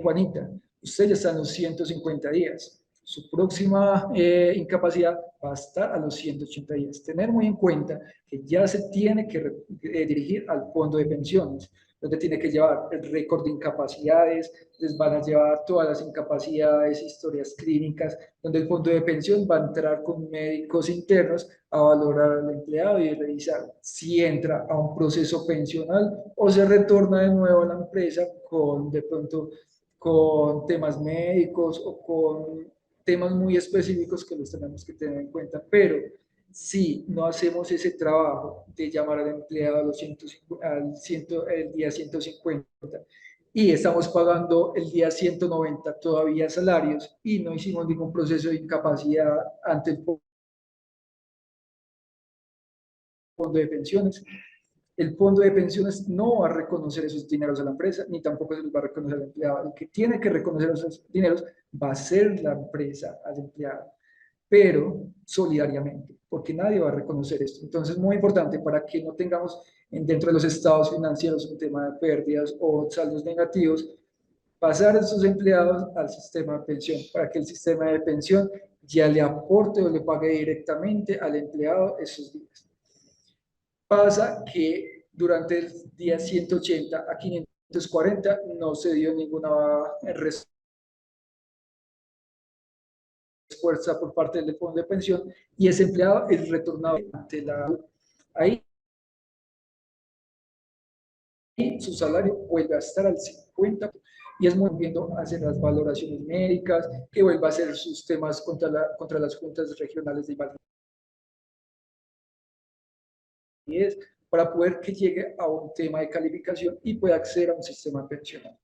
Juanita, usted ya está en los 150 días. Su próxima incapacidad va a estar a los 180 días. Tener muy en cuenta que ya se tiene que dirigir al fondo de pensiones, donde tiene que llevar el récord de incapacidades, les van a llevar todas las incapacidades, historias clínicas, donde el fondo de pensión va a entrar con médicos internos a valorar al empleado y revisar si entra a un proceso pensional o se retorna de nuevo a la empresa con de pronto con temas médicos o con temas muy específicos que los tenemos que tener en cuenta, pero si no hacemos ese trabajo de llamar al empleado a los el día 150 y estamos pagando el día 190 todavía salarios y no hicimos ningún proceso de incapacidad ante el fondo de pensiones, el fondo de pensiones no va a reconocer esos dineros a la empresa, ni tampoco se los va a reconocer al empleado. El que tiene que reconocer esos dineros va a ser la empresa al empleado, pero solidariamente, porque nadie va a reconocer esto. Entonces, muy importante para que no tengamos dentro de los estados financieros un tema de pérdidas o saldos negativos, pasar a esos empleados al sistema de pensión, para que el sistema de pensión ya le aporte o le pague directamente al empleado esos días. Pasa que durante el día 180 a 540 no se dio ninguna respuesta por parte del fondo de pensión y ese empleado es retornado ante ahí su salario vuelve a estar al 50 y es muy viendo hacer las valoraciones médicas, que vuelva a hacer sus temas contra las juntas regionales de invalidez, para poder que llegue a un tema de calificación y pueda acceder a un sistema pensional.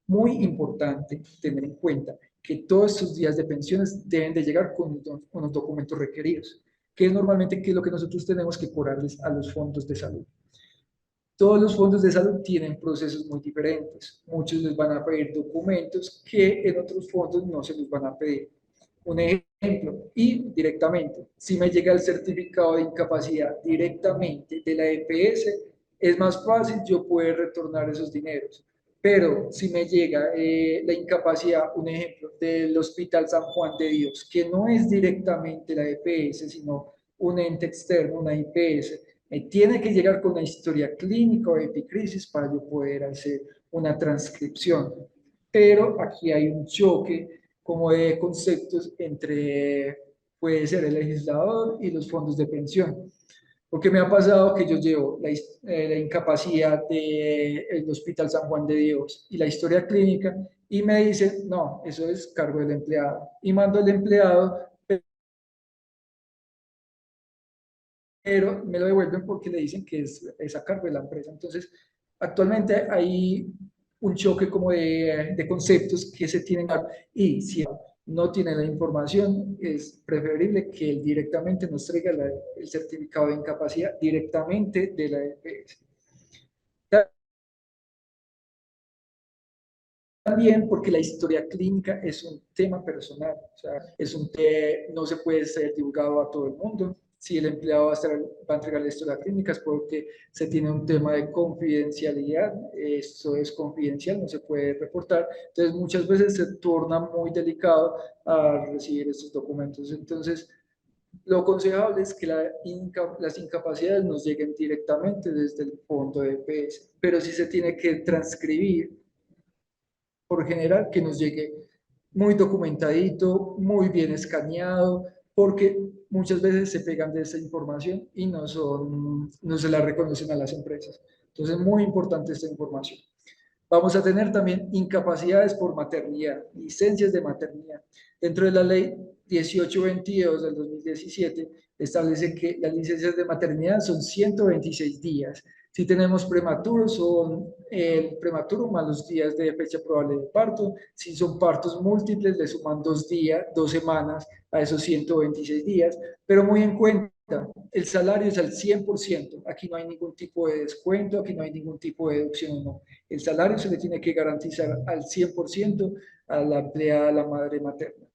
Muy importante tener en cuenta que todos estos días de pensiones deben de llegar con unos documentos requeridos, que es normalmente que es lo que nosotros tenemos que cobrarles a los fondos de salud. Todos los fondos de salud tienen procesos muy diferentes. Muchos les van a pedir documentos que en otros fondos no se les van a pedir. Un ejemplo, y directamente, si me llega el certificado de incapacidad directamente de la EPS, es más fácil yo poder retornar esos dineros. Pero si me llega la incapacidad, un ejemplo, del Hospital San Juan de Dios, que no es directamente la EPS, sino un ente externo, una IPS, me tiene que llegar con una historia clínica o epicrisis para yo poder hacer una transcripción. Pero aquí hay un choque como de conceptos entre, puede ser el legislador y los fondos de pensión. Porque me ha pasado que yo llevo la incapacidad del Hospital San Juan de Dios y la historia clínica y me dicen, no, eso es cargo del empleado. Y mando al empleado, pero me lo devuelven porque le dicen que es a cargo de la empresa. Entonces, actualmente hay un choque como de conceptos que se tienen y si no tiene la información, es preferible que él directamente nos traiga el certificado de incapacidad directamente de la EPS. También porque la historia clínica es un tema personal, o sea, es un tema, no se puede ser divulgado a todo el mundo. Si el empleado va a entregar la historia clínica es porque se tiene un tema de confidencialidad, esto es confidencial, no se puede reportar, entonces muchas veces se torna muy delicado a recibir estos documentos. Entonces, lo aconsejable es que las incapacidades nos lleguen directamente desde el fondo de EPS, pero si se tiene que transcribir por general que nos llegue muy documentadito, muy bien escaneado, porque muchas veces se pegan de esa información y no se la reconocen a las empresas. Entonces, muy importante esta información. Vamos a tener también incapacidades por maternidad, licencias de maternidad. Dentro de la ley 1822 del 2017 establece que las licencias de maternidad son 126 días. Si tenemos prematuros, son el prematuro más los días de fecha probable de parto. Si son partos múltiples, le suman 2 días, 2 semanas a esos 126 días. Pero muy en cuenta, el salario es al 100%. Aquí no hay ningún tipo de descuento, aquí no hay ningún tipo de deducción. No. El salario se le tiene que garantizar al 100% a la empleada, a la madre materna.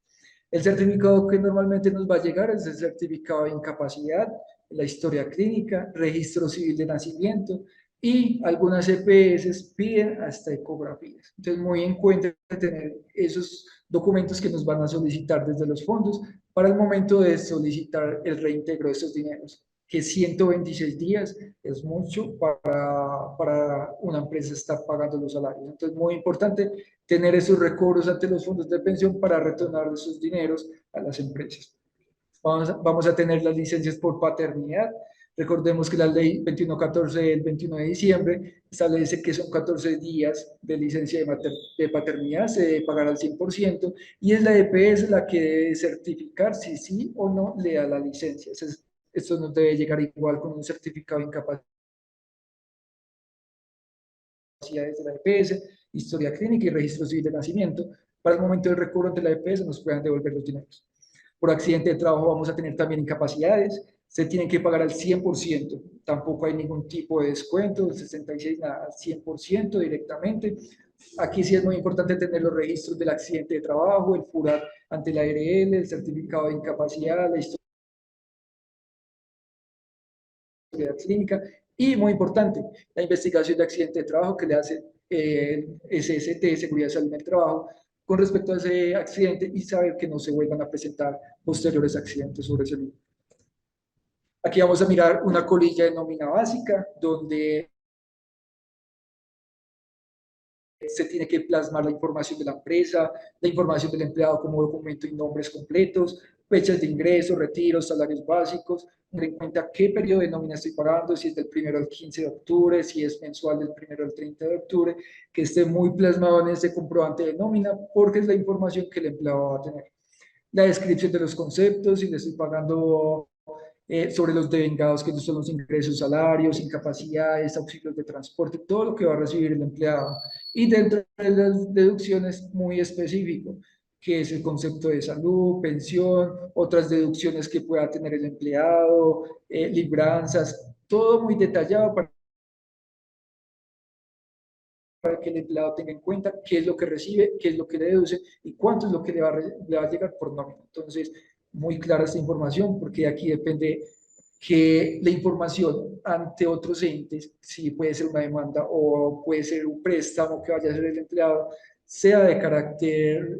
El certificado que normalmente nos va a llegar es el certificado de incapacidad, la historia clínica, registro civil de nacimiento y algunas EPS piden hasta ecografías. Entonces, muy en cuenta tener esos documentos que nos van a solicitar desde los fondos para el momento de solicitar el reintegro de esos dineros, que 126 días es mucho para una empresa estar pagando los salarios. Entonces, muy importante tener esos recobros ante los fondos de pensión para retornar esos dineros a las empresas. Vamos a tener las licencias por paternidad. Recordemos que la ley 2114 del 21 de diciembre establece que son 14 días de licencia de paternidad, se debe pagar al 100% y es la EPS la que debe certificar si sí o no le da la licencia. Esto nos debe llegar igual con un certificado de incapacidad de la EPS, historia clínica y registro civil de nacimiento. Para el momento del recurso ante la EPS nos puedan devolver los dineros. Por accidente de trabajo vamos a tener también incapacidades, se tienen que pagar al 100%, tampoco hay ningún tipo de descuento, del 66 nada, al 100% directamente. Aquí sí es muy importante tener los registros del accidente de trabajo, el FURAT ante la ARL, el certificado de incapacidad, la historia clínica y muy importante, la investigación de accidente de trabajo que le hace SST, Seguridad Salud en el Trabajo, con respecto a ese accidente y saber que no se vuelvan a presentar posteriores accidentes sobre ese mismo. Aquí vamos a mirar una colilla de nómina básica, donde se tiene que plasmar la información de la empresa, la información del empleado como documento y nombres completos, fechas de ingreso, retiros, salarios básicos, tener en cuenta qué periodo de nómina estoy pagando, si es del 1 al 15 de octubre, si es mensual del 1 al 30 de octubre, que esté muy plasmado en ese comprobante de nómina, porque es la información que el empleado va a tener. La descripción de los conceptos, si le estoy pagando sobre los devengados, que son los ingresos, salarios, incapacidades, auxilios de transporte, todo lo que va a recibir el empleado. Y dentro de las deducciones muy específico, que es el concepto de salud, pensión, otras deducciones que pueda tener el empleado, libranzas, todo muy detallado para que el empleado tenga en cuenta qué es lo que recibe, qué es lo que le deduce y cuánto es lo que le va a llegar por nómina. Entonces, muy clara esta información porque aquí depende que la información ante otros entes, si puede ser una demanda o puede ser un préstamo que vaya a hacer el empleado, sea de carácter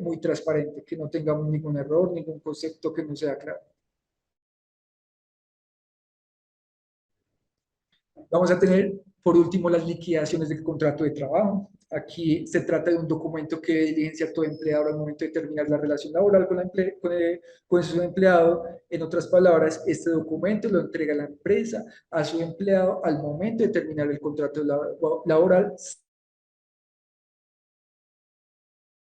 muy transparente, que no tengamos ningún error, ningún concepto que no sea claro. Vamos a tener, por último, las liquidaciones del contrato de trabajo. Aquí se trata de un documento que diligencia todo empleador al momento de terminar la relación laboral con su empleado. En otras palabras, este documento lo entrega la empresa a su empleado al momento de terminar el contrato laboral,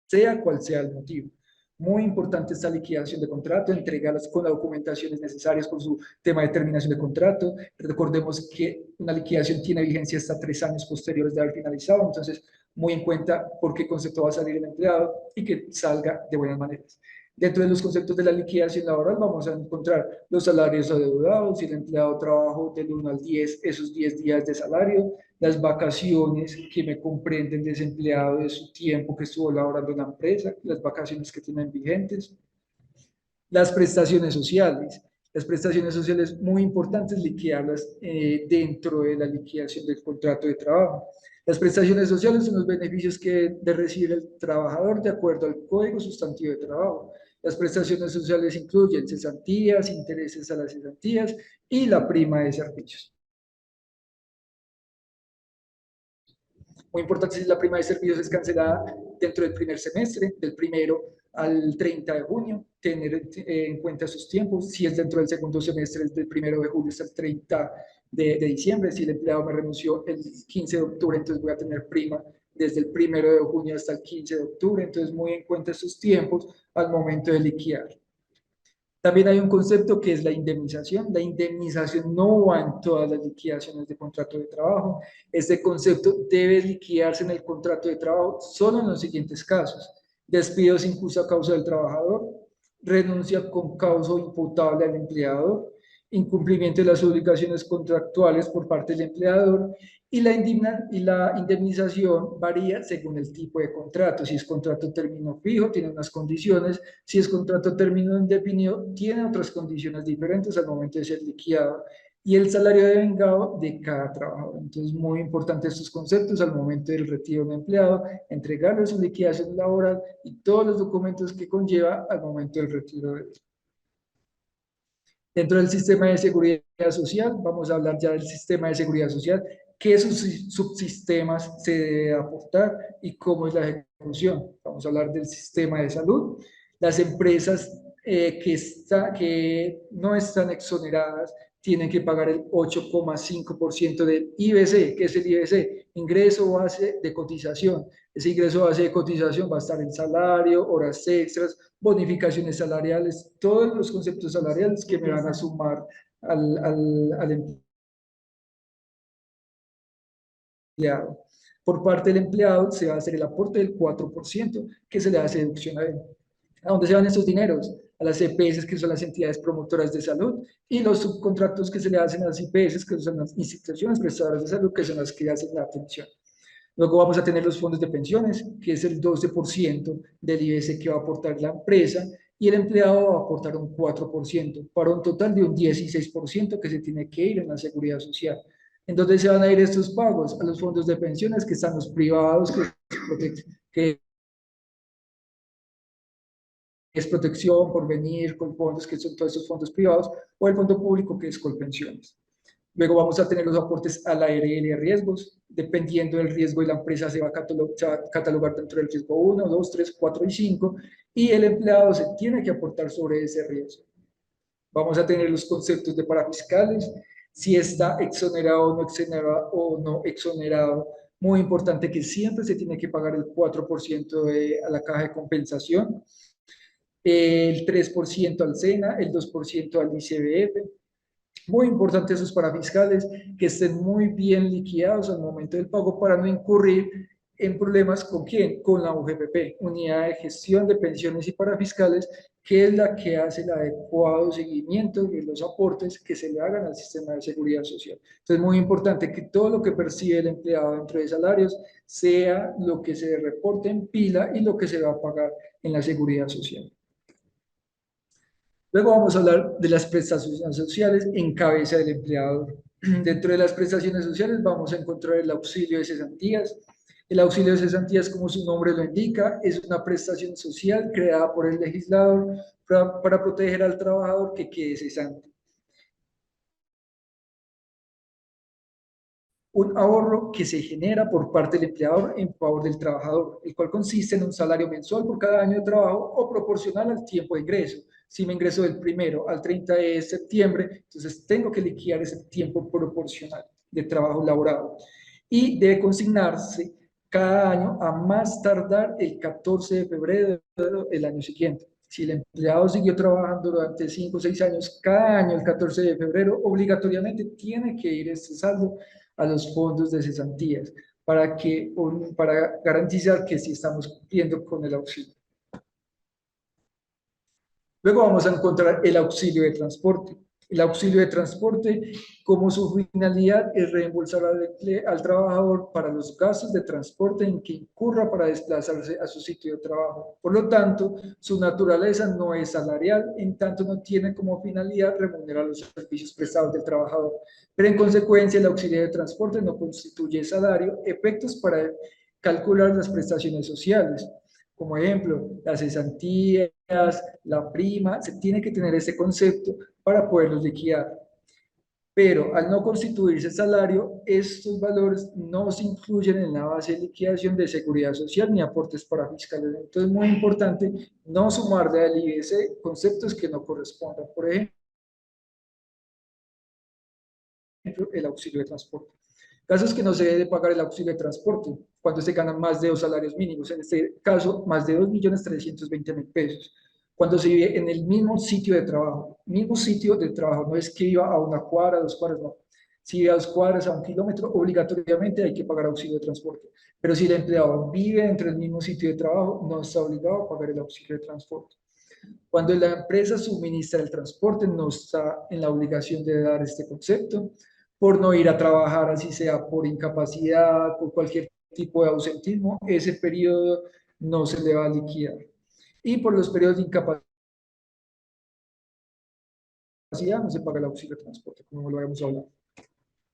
sea cual sea el motivo. Muy importante esta liquidación de contrato, entregarlas con las documentaciones necesarias con su tema de terminación de contrato. Recordemos que una liquidación tiene vigencia hasta 3 años posteriores de haber finalizado, entonces muy en cuenta por qué concepto va a salir el empleado y que salga de buenas maneras. Dentro de los conceptos de la liquidación laboral vamos a encontrar los salarios adeudados, si el empleado trabajó del 1 al 10, esos 10 días de salario, las vacaciones que me comprenden desempleado de su tiempo que estuvo laborando en la empresa, las vacaciones que tienen vigentes, las prestaciones sociales. Las prestaciones sociales muy importantes liquidarlas dentro de la liquidación del contrato de trabajo. Las prestaciones sociales son los beneficios que de recibir el trabajador de acuerdo al Código Sustantivo de Trabajo. Las prestaciones sociales incluyen cesantías, intereses a las cesantías y la prima de servicios. Muy importante, si la prima de servicios es cancelada dentro del primer semestre, del 1 al 30 de junio, tener en cuenta sus tiempos. Si es dentro del segundo semestre, es del 1 de julio hasta el 30 de diciembre. Si el empleado me renunció el 15 de octubre, entonces voy a tener prima desde el 1 de junio hasta el 15 de octubre. Entonces, muy en cuenta sus tiempos al momento de liquidar. También hay un concepto que es la indemnización. La indemnización no va en todas las liquidaciones de contrato de trabajo. Este concepto debe liquidarse en el contrato de trabajo solo en los siguientes casos: despido sin justa causa del trabajador, renuncia con causa imputable al empleador, incumplimiento de las obligaciones contractuales por parte del empleador, y la indemnización varía según el tipo de contrato. Si es contrato término fijo, tiene unas condiciones. Si es contrato término indefinido, tiene otras condiciones diferentes al momento de ser liquidado. Y el salario de vengado de cada trabajador. Entonces, muy importante estos conceptos al momento del retiro de un empleado, entregarle su liquidación laboral y todos los documentos que conlleva al momento del retiro de él. Dentro del sistema de seguridad social, vamos a hablar ya del sistema de seguridad social, qué subsistemas se debe aportar y cómo es la ejecución. Vamos a hablar del sistema de salud. Las empresas que no están exoneradas tienen que pagar el 8,5% del IBC. ¿Qué es el IBC? Ingreso base de cotización. Ese ingreso base de cotización va a estar en salario, horas extras, bonificaciones salariales, todos los conceptos salariales que me van a sumar al empleado. Por parte del empleado se va a hacer el aporte del 4% que se le hace deducción a él. ¿A dónde se van estos dineros? A las EPS, que son las entidades promotoras de salud, y los subcontratos que se le hacen a las IPS, que son las instituciones prestadoras de salud, que son las que hacen la atención. Luego vamos a tener los fondos de pensiones, que es el 12% del IBS que va a aportar la empresa, y el empleado va a aportar un 4%, para un total de un 16% que se tiene que ir en la seguridad social. ¿En dónde se van a ir estos pagos? A los fondos de pensiones, que están los privados, que es protección, porvenir, Colfondos, que son todos esos fondos privados, o el fondo público, que es Colpensiones. Luego vamos a tener los aportes a la ARL de riesgos. Dependiendo del riesgo de la empresa, se va a catalogar dentro del riesgo 1, 2, 3, 4 y 5, y el empleado se tiene que aportar sobre ese riesgo. Vamos a tener los conceptos de parafiscales, si está exonerado o no exonerado. Muy importante que siempre se tiene que pagar el 4% a la caja de compensación, el 3% al SENA, el 2% al ICBF. Muy importante esos parafiscales, que estén muy bien liquidados al momento del pago para no incurrir en problemas con quién, con la UGPP, Unidad de Gestión de Pensiones y Parafiscales, que es la que hace el adecuado seguimiento de los aportes que se le hagan al sistema de seguridad social. Entonces, muy importante que todo lo que percibe el empleado dentro de salarios sea lo que se reporte en pila y lo que se va a pagar en la seguridad social. Luego vamos a hablar de las prestaciones sociales en cabeza del empleador. Dentro de las prestaciones sociales vamos a encontrar el auxilio de cesantías. El auxilio de cesantías, como su nombre lo indica, es una prestación social creada por el legislador para proteger al trabajador que quede cesante. Un ahorro que se genera por parte del empleador en favor del trabajador, el cual consiste en un salario mensual por cada año de trabajo o proporcional al tiempo de ingreso. Si me ingreso del 1 al 30 de septiembre, entonces tengo que liquidar ese tiempo proporcional de trabajo laborado. Y debe consignarse cada año a más tardar el 14 de febrero del año siguiente. Si el empleado siguió trabajando durante 5 o 6 años, cada año el 14 de febrero obligatoriamente tiene que ir este saldo a los fondos de cesantías para garantizar que sí estamos cumpliendo con el auxilio. Luego vamos a encontrar el auxilio de transporte. El auxilio de transporte, como su finalidad es reembolsar al trabajador para los gastos de transporte en que incurra para desplazarse a su sitio de trabajo. Por lo tanto, su naturaleza no es salarial, en tanto no tiene como finalidad remunerar los servicios prestados del trabajador. Pero en consecuencia, el auxilio de transporte no constituye salario, efectos para calcular las prestaciones sociales. Como ejemplo, las cesantías, la prima, se tiene que tener ese concepto para poderlos liquidar. Pero al no constituirse salario, estos valores no se incluyen en la base de liquidación de seguridad social ni aportes para fiscales. Entonces es muy importante no sumar del IBC conceptos que no correspondan. Por ejemplo, el auxilio de transporte. Casos que no se debe pagar el auxilio de transporte cuando se ganan más de 2 salarios mínimos, en este caso más de 2.320.000 pesos. Cuando se vive en el mismo sitio de trabajo, no es que iba a una cuadra, 2 cuadras, no. Si vive a 2 cuadras, a 1 kilómetro, obligatoriamente hay que pagar auxilio de transporte. Pero si el empleado vive dentro del mismo sitio de trabajo, no está obligado a pagar el auxilio de transporte. Cuando la empresa suministra el transporte, no está en la obligación de dar este concepto por no ir a trabajar, así sea por incapacidad, por cualquier tipo de ausentismo, ese periodo no se le va a liquidar. Y por los periodos de incapacidad no se paga el auxilio de transporte, como lo habíamos hablado.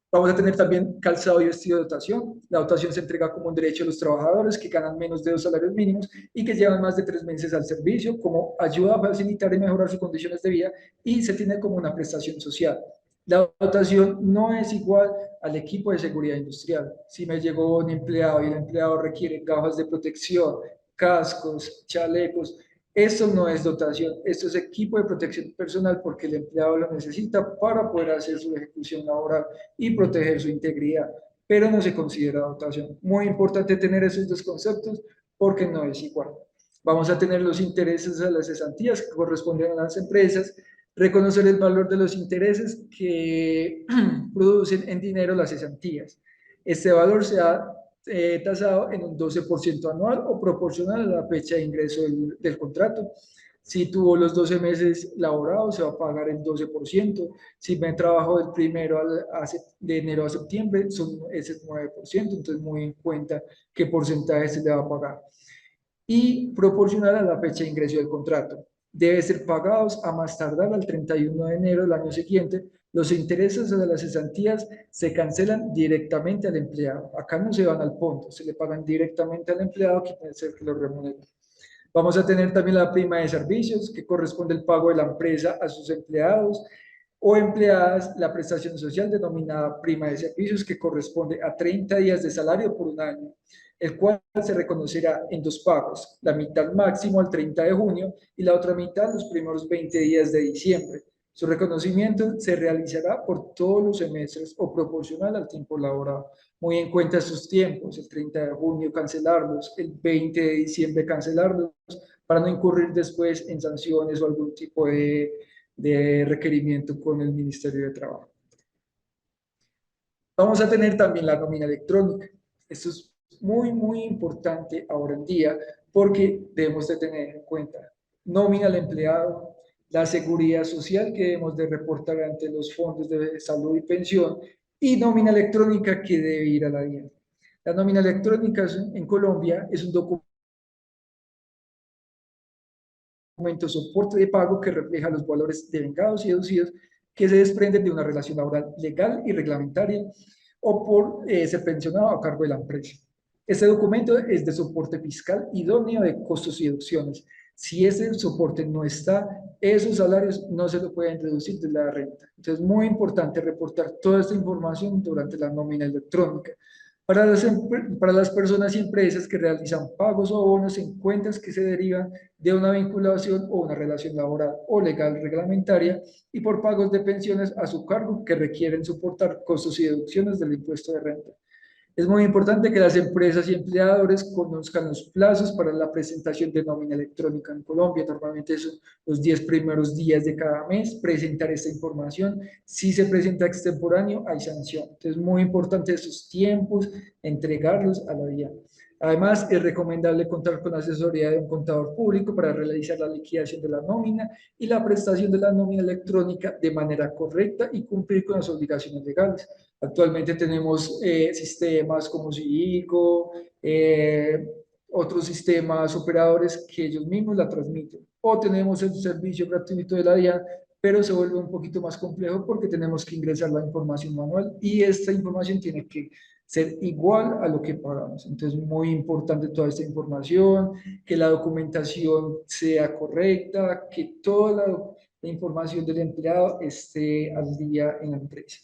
Vamos a tener también calzado y vestido de dotación. La dotación se entrega como un derecho a los trabajadores que ganan menos de 2 salarios mínimos y que llevan más de 3 meses al servicio, como ayuda a facilitar y mejorar sus condiciones de vida, y se tiene como una prestación social. La dotación no es igual al equipo de seguridad industrial. Si me llegó un empleado y el empleado requiere gafas de protección, cascos, chalecos, esto no es dotación, esto es equipo de protección personal porque el empleado lo necesita para poder hacer su ejecución laboral y proteger su integridad, pero no se considera dotación. Muy importante tener esos dos conceptos porque no es igual. Vamos a tener los intereses a las cesantías que corresponden a las empresas, reconocer el valor de los intereses que producen en dinero las cesantías. Este valor se ha tasado en un 12% anual o proporcional a la fecha de ingreso del contrato. Si tuvo los 12 meses laborados, se va a pagar el 12%. Si me trabajo de enero a septiembre, ese es 9%. Entonces, muy en cuenta qué porcentaje se le va a pagar. Y proporcional a la fecha de ingreso del contrato. Debe ser pagados a más tardar al 31 de enero del año siguiente. Los intereses de las cesantías se cancelan directamente al empleado. Acá no se van al fondo, se le pagan directamente al empleado, que puede ser que lo remunere. Vamos a tener también la prima de servicios, que corresponde al pago de la empresa a sus empleados o empleadas, la prestación social denominada prima de servicios, que corresponde a 30 días de salario por un año, el cual se reconocerá en 2 pagos, la mitad máximo al 30 de junio y la otra mitad los primeros 20 días de diciembre. Su reconocimiento se realizará por todos los semestres o proporcional al tiempo laborado. Muy en cuenta sus tiempos, el 30 de junio cancelarlos, el 20 de diciembre cancelarlos, para no incurrir después en sanciones o algún tipo de requerimiento con el Ministerio de Trabajo. Vamos a tener también la nómina electrónica. Esto es muy importante ahora en día porque debemos de tener en cuenta nómina al empleado, la seguridad social que debemos de reportar ante los fondos de salud y pensión, y nómina electrónica que debe ir a la DIAN. La nómina electrónica en Colombia es un documento documento soporte de pago que refleja los valores devengados y deducidos que se desprenden de una relación laboral legal y reglamentaria o por ser pensionado a cargo de la empresa. Este documento es de soporte fiscal idóneo de costos y deducciones. Si ese soporte no está, esos salarios no se lo pueden deducir de la renta. Entonces, es muy importante reportar toda esta información durante la nómina electrónica. Para las personas y empresas que realizan pagos o bonos en cuentas que se derivan de una vinculación o una relación laboral o legal reglamentaria y por pagos de pensiones a su cargo que requieren soportar costos y deducciones del impuesto de renta. Es muy importante que las empresas y empleadores conozcan los plazos para la presentación de nómina electrónica en Colombia. Normalmente son los 10 primeros días de cada mes presentar esta información. Si se presenta extemporáneo, hay sanción. Entonces, es muy importante esos tiempos, entregarlos a la DIAN. Además, es recomendable contar con la asesoría de un contador público para realizar la liquidación de la nómina y la prestación de la nómina electrónica de manera correcta y cumplir con las obligaciones legales. Actualmente tenemos sistemas como Sigo, otros sistemas operadores que ellos mismos la transmiten. O tenemos el servicio gratuito de la DIAN, pero se vuelve un poquito más complejo porque tenemos que ingresar la información manual y esta información tiene que ser igual a lo que pagamos. Entonces, muy importante toda esta información, que la documentación sea correcta, que toda la información del empleado esté al día en la empresa.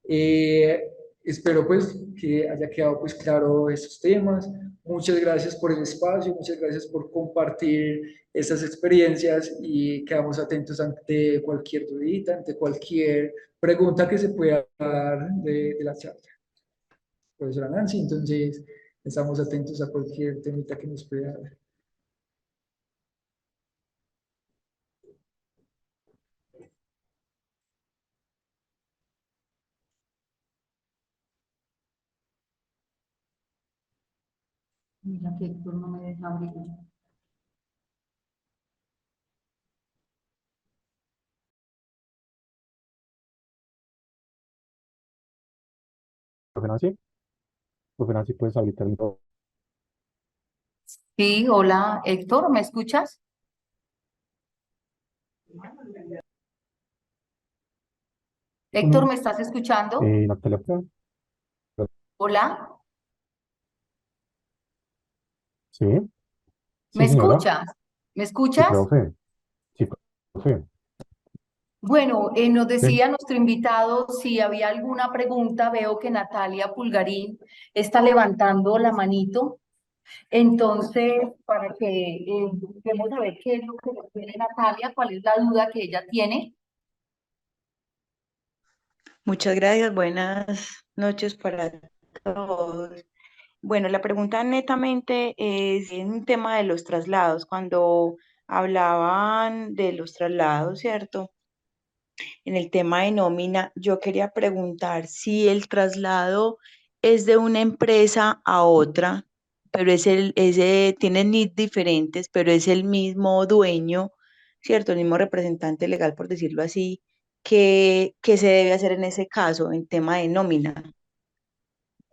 Eh, Espero pues que haya quedado pues claro estos temas. Muchas gracias por el espacio, muchas gracias por compartir estas experiencias y quedamos atentos ante cualquier dudita, ante cualquier pregunta que se pueda dar de la charla. Profesora Nancy, entonces estamos atentos a cualquier temita que nos pueda dar. Mira que Héctor no me deja abrir. Profe Nancy, profe Nancy, puedes habilitar mi voz. Sí, hola, Héctor, ¿me escuchas? Héctor, Uno, ¿me estás escuchando? Natalia, ¿puedo? Hola, Sí, ¿me sí, señora. escuchas? ¿Me Sí, escuchas? profe. Sí, profe. Bueno, nos Ven. decía nuestro invitado si había alguna pregunta. Veo que Natalia Pulgarín está levantando la manito. Entonces, para que vamos a ver qué es lo que tiene Natalia, cuál es la duda que ella tiene. Muchas gracias, buenas noches para todos. Bueno, la pregunta netamente es en un tema de los traslados. Cuando hablaban de los traslados, ¿cierto? En el tema de nómina, yo quería preguntar si el traslado es de una empresa a otra, pero tiene NIT diferentes, pero es el mismo dueño, ¿cierto? El mismo representante legal, por decirlo así. ¿Qué se debe hacer en ese caso, en tema de nómina?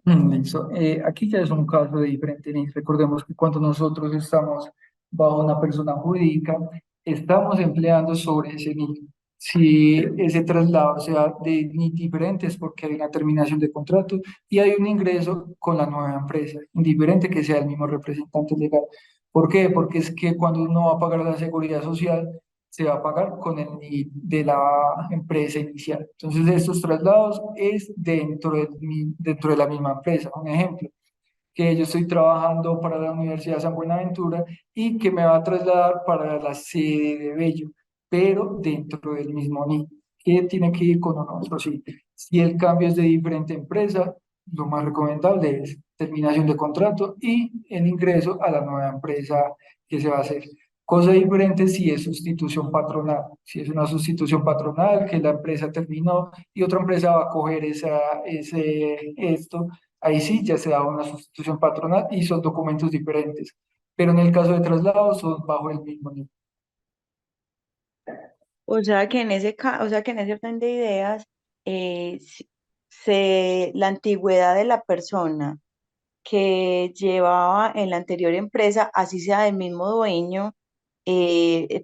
Listo. Aquí ya es un caso de diferente NIF. Recordemos que cuando nosotros estamos bajo una persona jurídica, estamos empleando sobre ese NIF. Si ese traslado sea de NIF diferente es porque hay una terminación de contrato y hay un ingreso con la nueva empresa, indiferente que sea el mismo representante legal. ¿Por qué? Porque es que cuando uno va a pagar la seguridad social, se va a pagar con el NIF de la empresa inicial. Entonces, estos traslados es dentro de la misma empresa. Un ejemplo, que yo estoy trabajando para la Universidad San Buenaventura y que me va a trasladar para la sede de Bello, pero dentro del mismo NIF. ¿Qué tiene que ir con nosotros? Sí. Si el cambio es de diferente empresa, lo más recomendable es terminación de contrato y el ingreso a la nueva empresa que se va a hacer. Cosa diferente si es sustitución patronal. Si es una sustitución patronal que la empresa terminó y otra empresa va a coger esto, ahí sí ya se da una sustitución patronal y son documentos diferentes. Pero en el caso de traslado son bajo el mismo nivel. O sea que en ese orden de ideas, la antigüedad de la persona que llevaba en la anterior empresa, así sea del mismo dueño,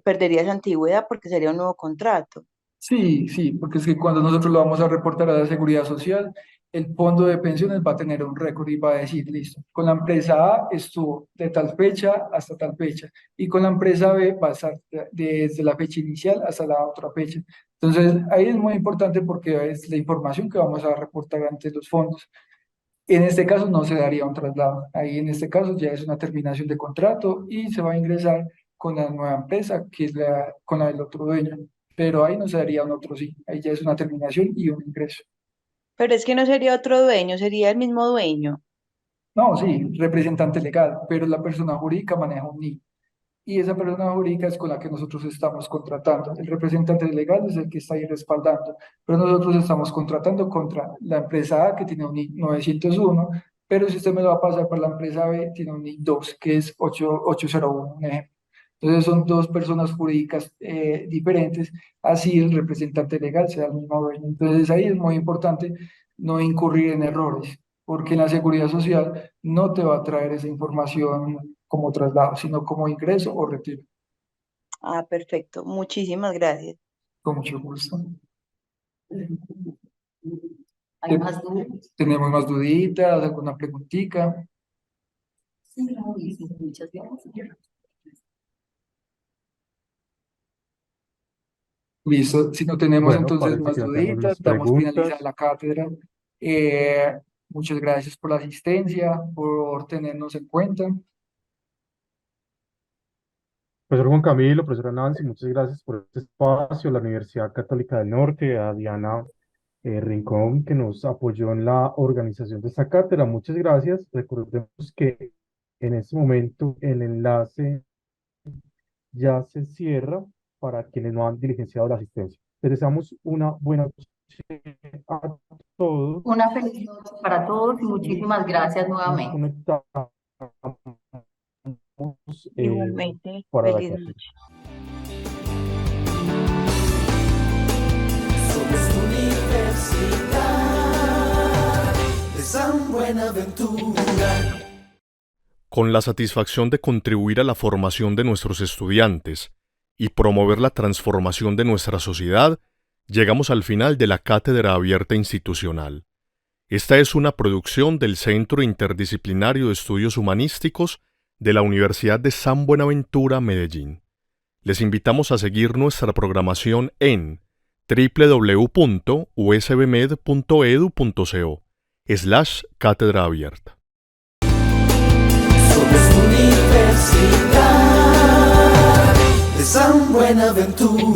perdería esa antigüedad porque sería un nuevo contrato. Sí, sí, porque es que cuando nosotros lo vamos a reportar a la Seguridad Social, el fondo de pensiones va a tener un récord y va a decir, listo, con la empresa A estuvo de tal fecha hasta tal fecha, y con la empresa B va a estar desde la fecha inicial hasta la otra fecha. Entonces, ahí es muy importante porque es la información que vamos a reportar ante los fondos. En este caso no se daría un traslado. Ahí en este caso ya es una terminación de contrato y se va a ingresar con la nueva empresa, que es con la del otro dueño. Pero ahí no se daría un otro sí. Ahí ya es una terminación y un ingreso. Pero es que no sería otro dueño, sería el mismo dueño. No, sí, representante legal, pero la persona jurídica maneja un NIE. Y esa persona jurídica es con la que nosotros estamos contratando. El representante legal es el que está ahí respaldando, pero nosotros estamos contratando contra la empresa A, que tiene un NIC 901, pero si usted me lo va a pasar para la empresa B, tiene un NIC 2, que es 801, un ejemplo. Entonces son dos personas jurídicas diferentes, así el representante legal sea el mismo dueño. Entonces ahí es muy importante no incurrir en errores, porque en la seguridad social no te va a traer esa información como traslado, sino como ingreso o retiro. Ah, perfecto. Muchísimas gracias. Con mucho gusto. ¿Hay más dudas? ¿Tenemos más duditas, alguna preguntita? Sí, muchas gracias. Listo. Si no tenemos Bueno, entonces parece más que no tenemos duditas, más damos finalizada preguntas. la cátedra. Eh, Muchas gracias por la asistencia, por tenernos en cuenta. Profesor Juan Camilo, profesora Nancy, muchas gracias por este espacio, a la Universidad Católica del Norte, a Diana Rincón, que nos apoyó en la organización de esta cátedra. Muchas gracias. Recordemos que en este momento el enlace ya se cierra para quienes no han diligenciado la asistencia. Les deseamos una buena noche a todos. Una feliz noche para todos y muchísimas gracias Nos nuevamente. conectamos Igualmente, para la feliz cátedra. noche. Somos Universidad de San Buenaventura. Con la satisfacción de contribuir a la formación de nuestros estudiantes y promover la transformación de nuestra sociedad, llegamos al final de la Cátedra Abierta Institucional. Esta es una producción del Centro Interdisciplinario de Estudios Humanísticos de la Universidad de San Buenaventura, Medellín. Les invitamos a seguir nuestra programación en www.usbmed.edu.co/cátedra abierta. Somos Universidad de San Buenaventura.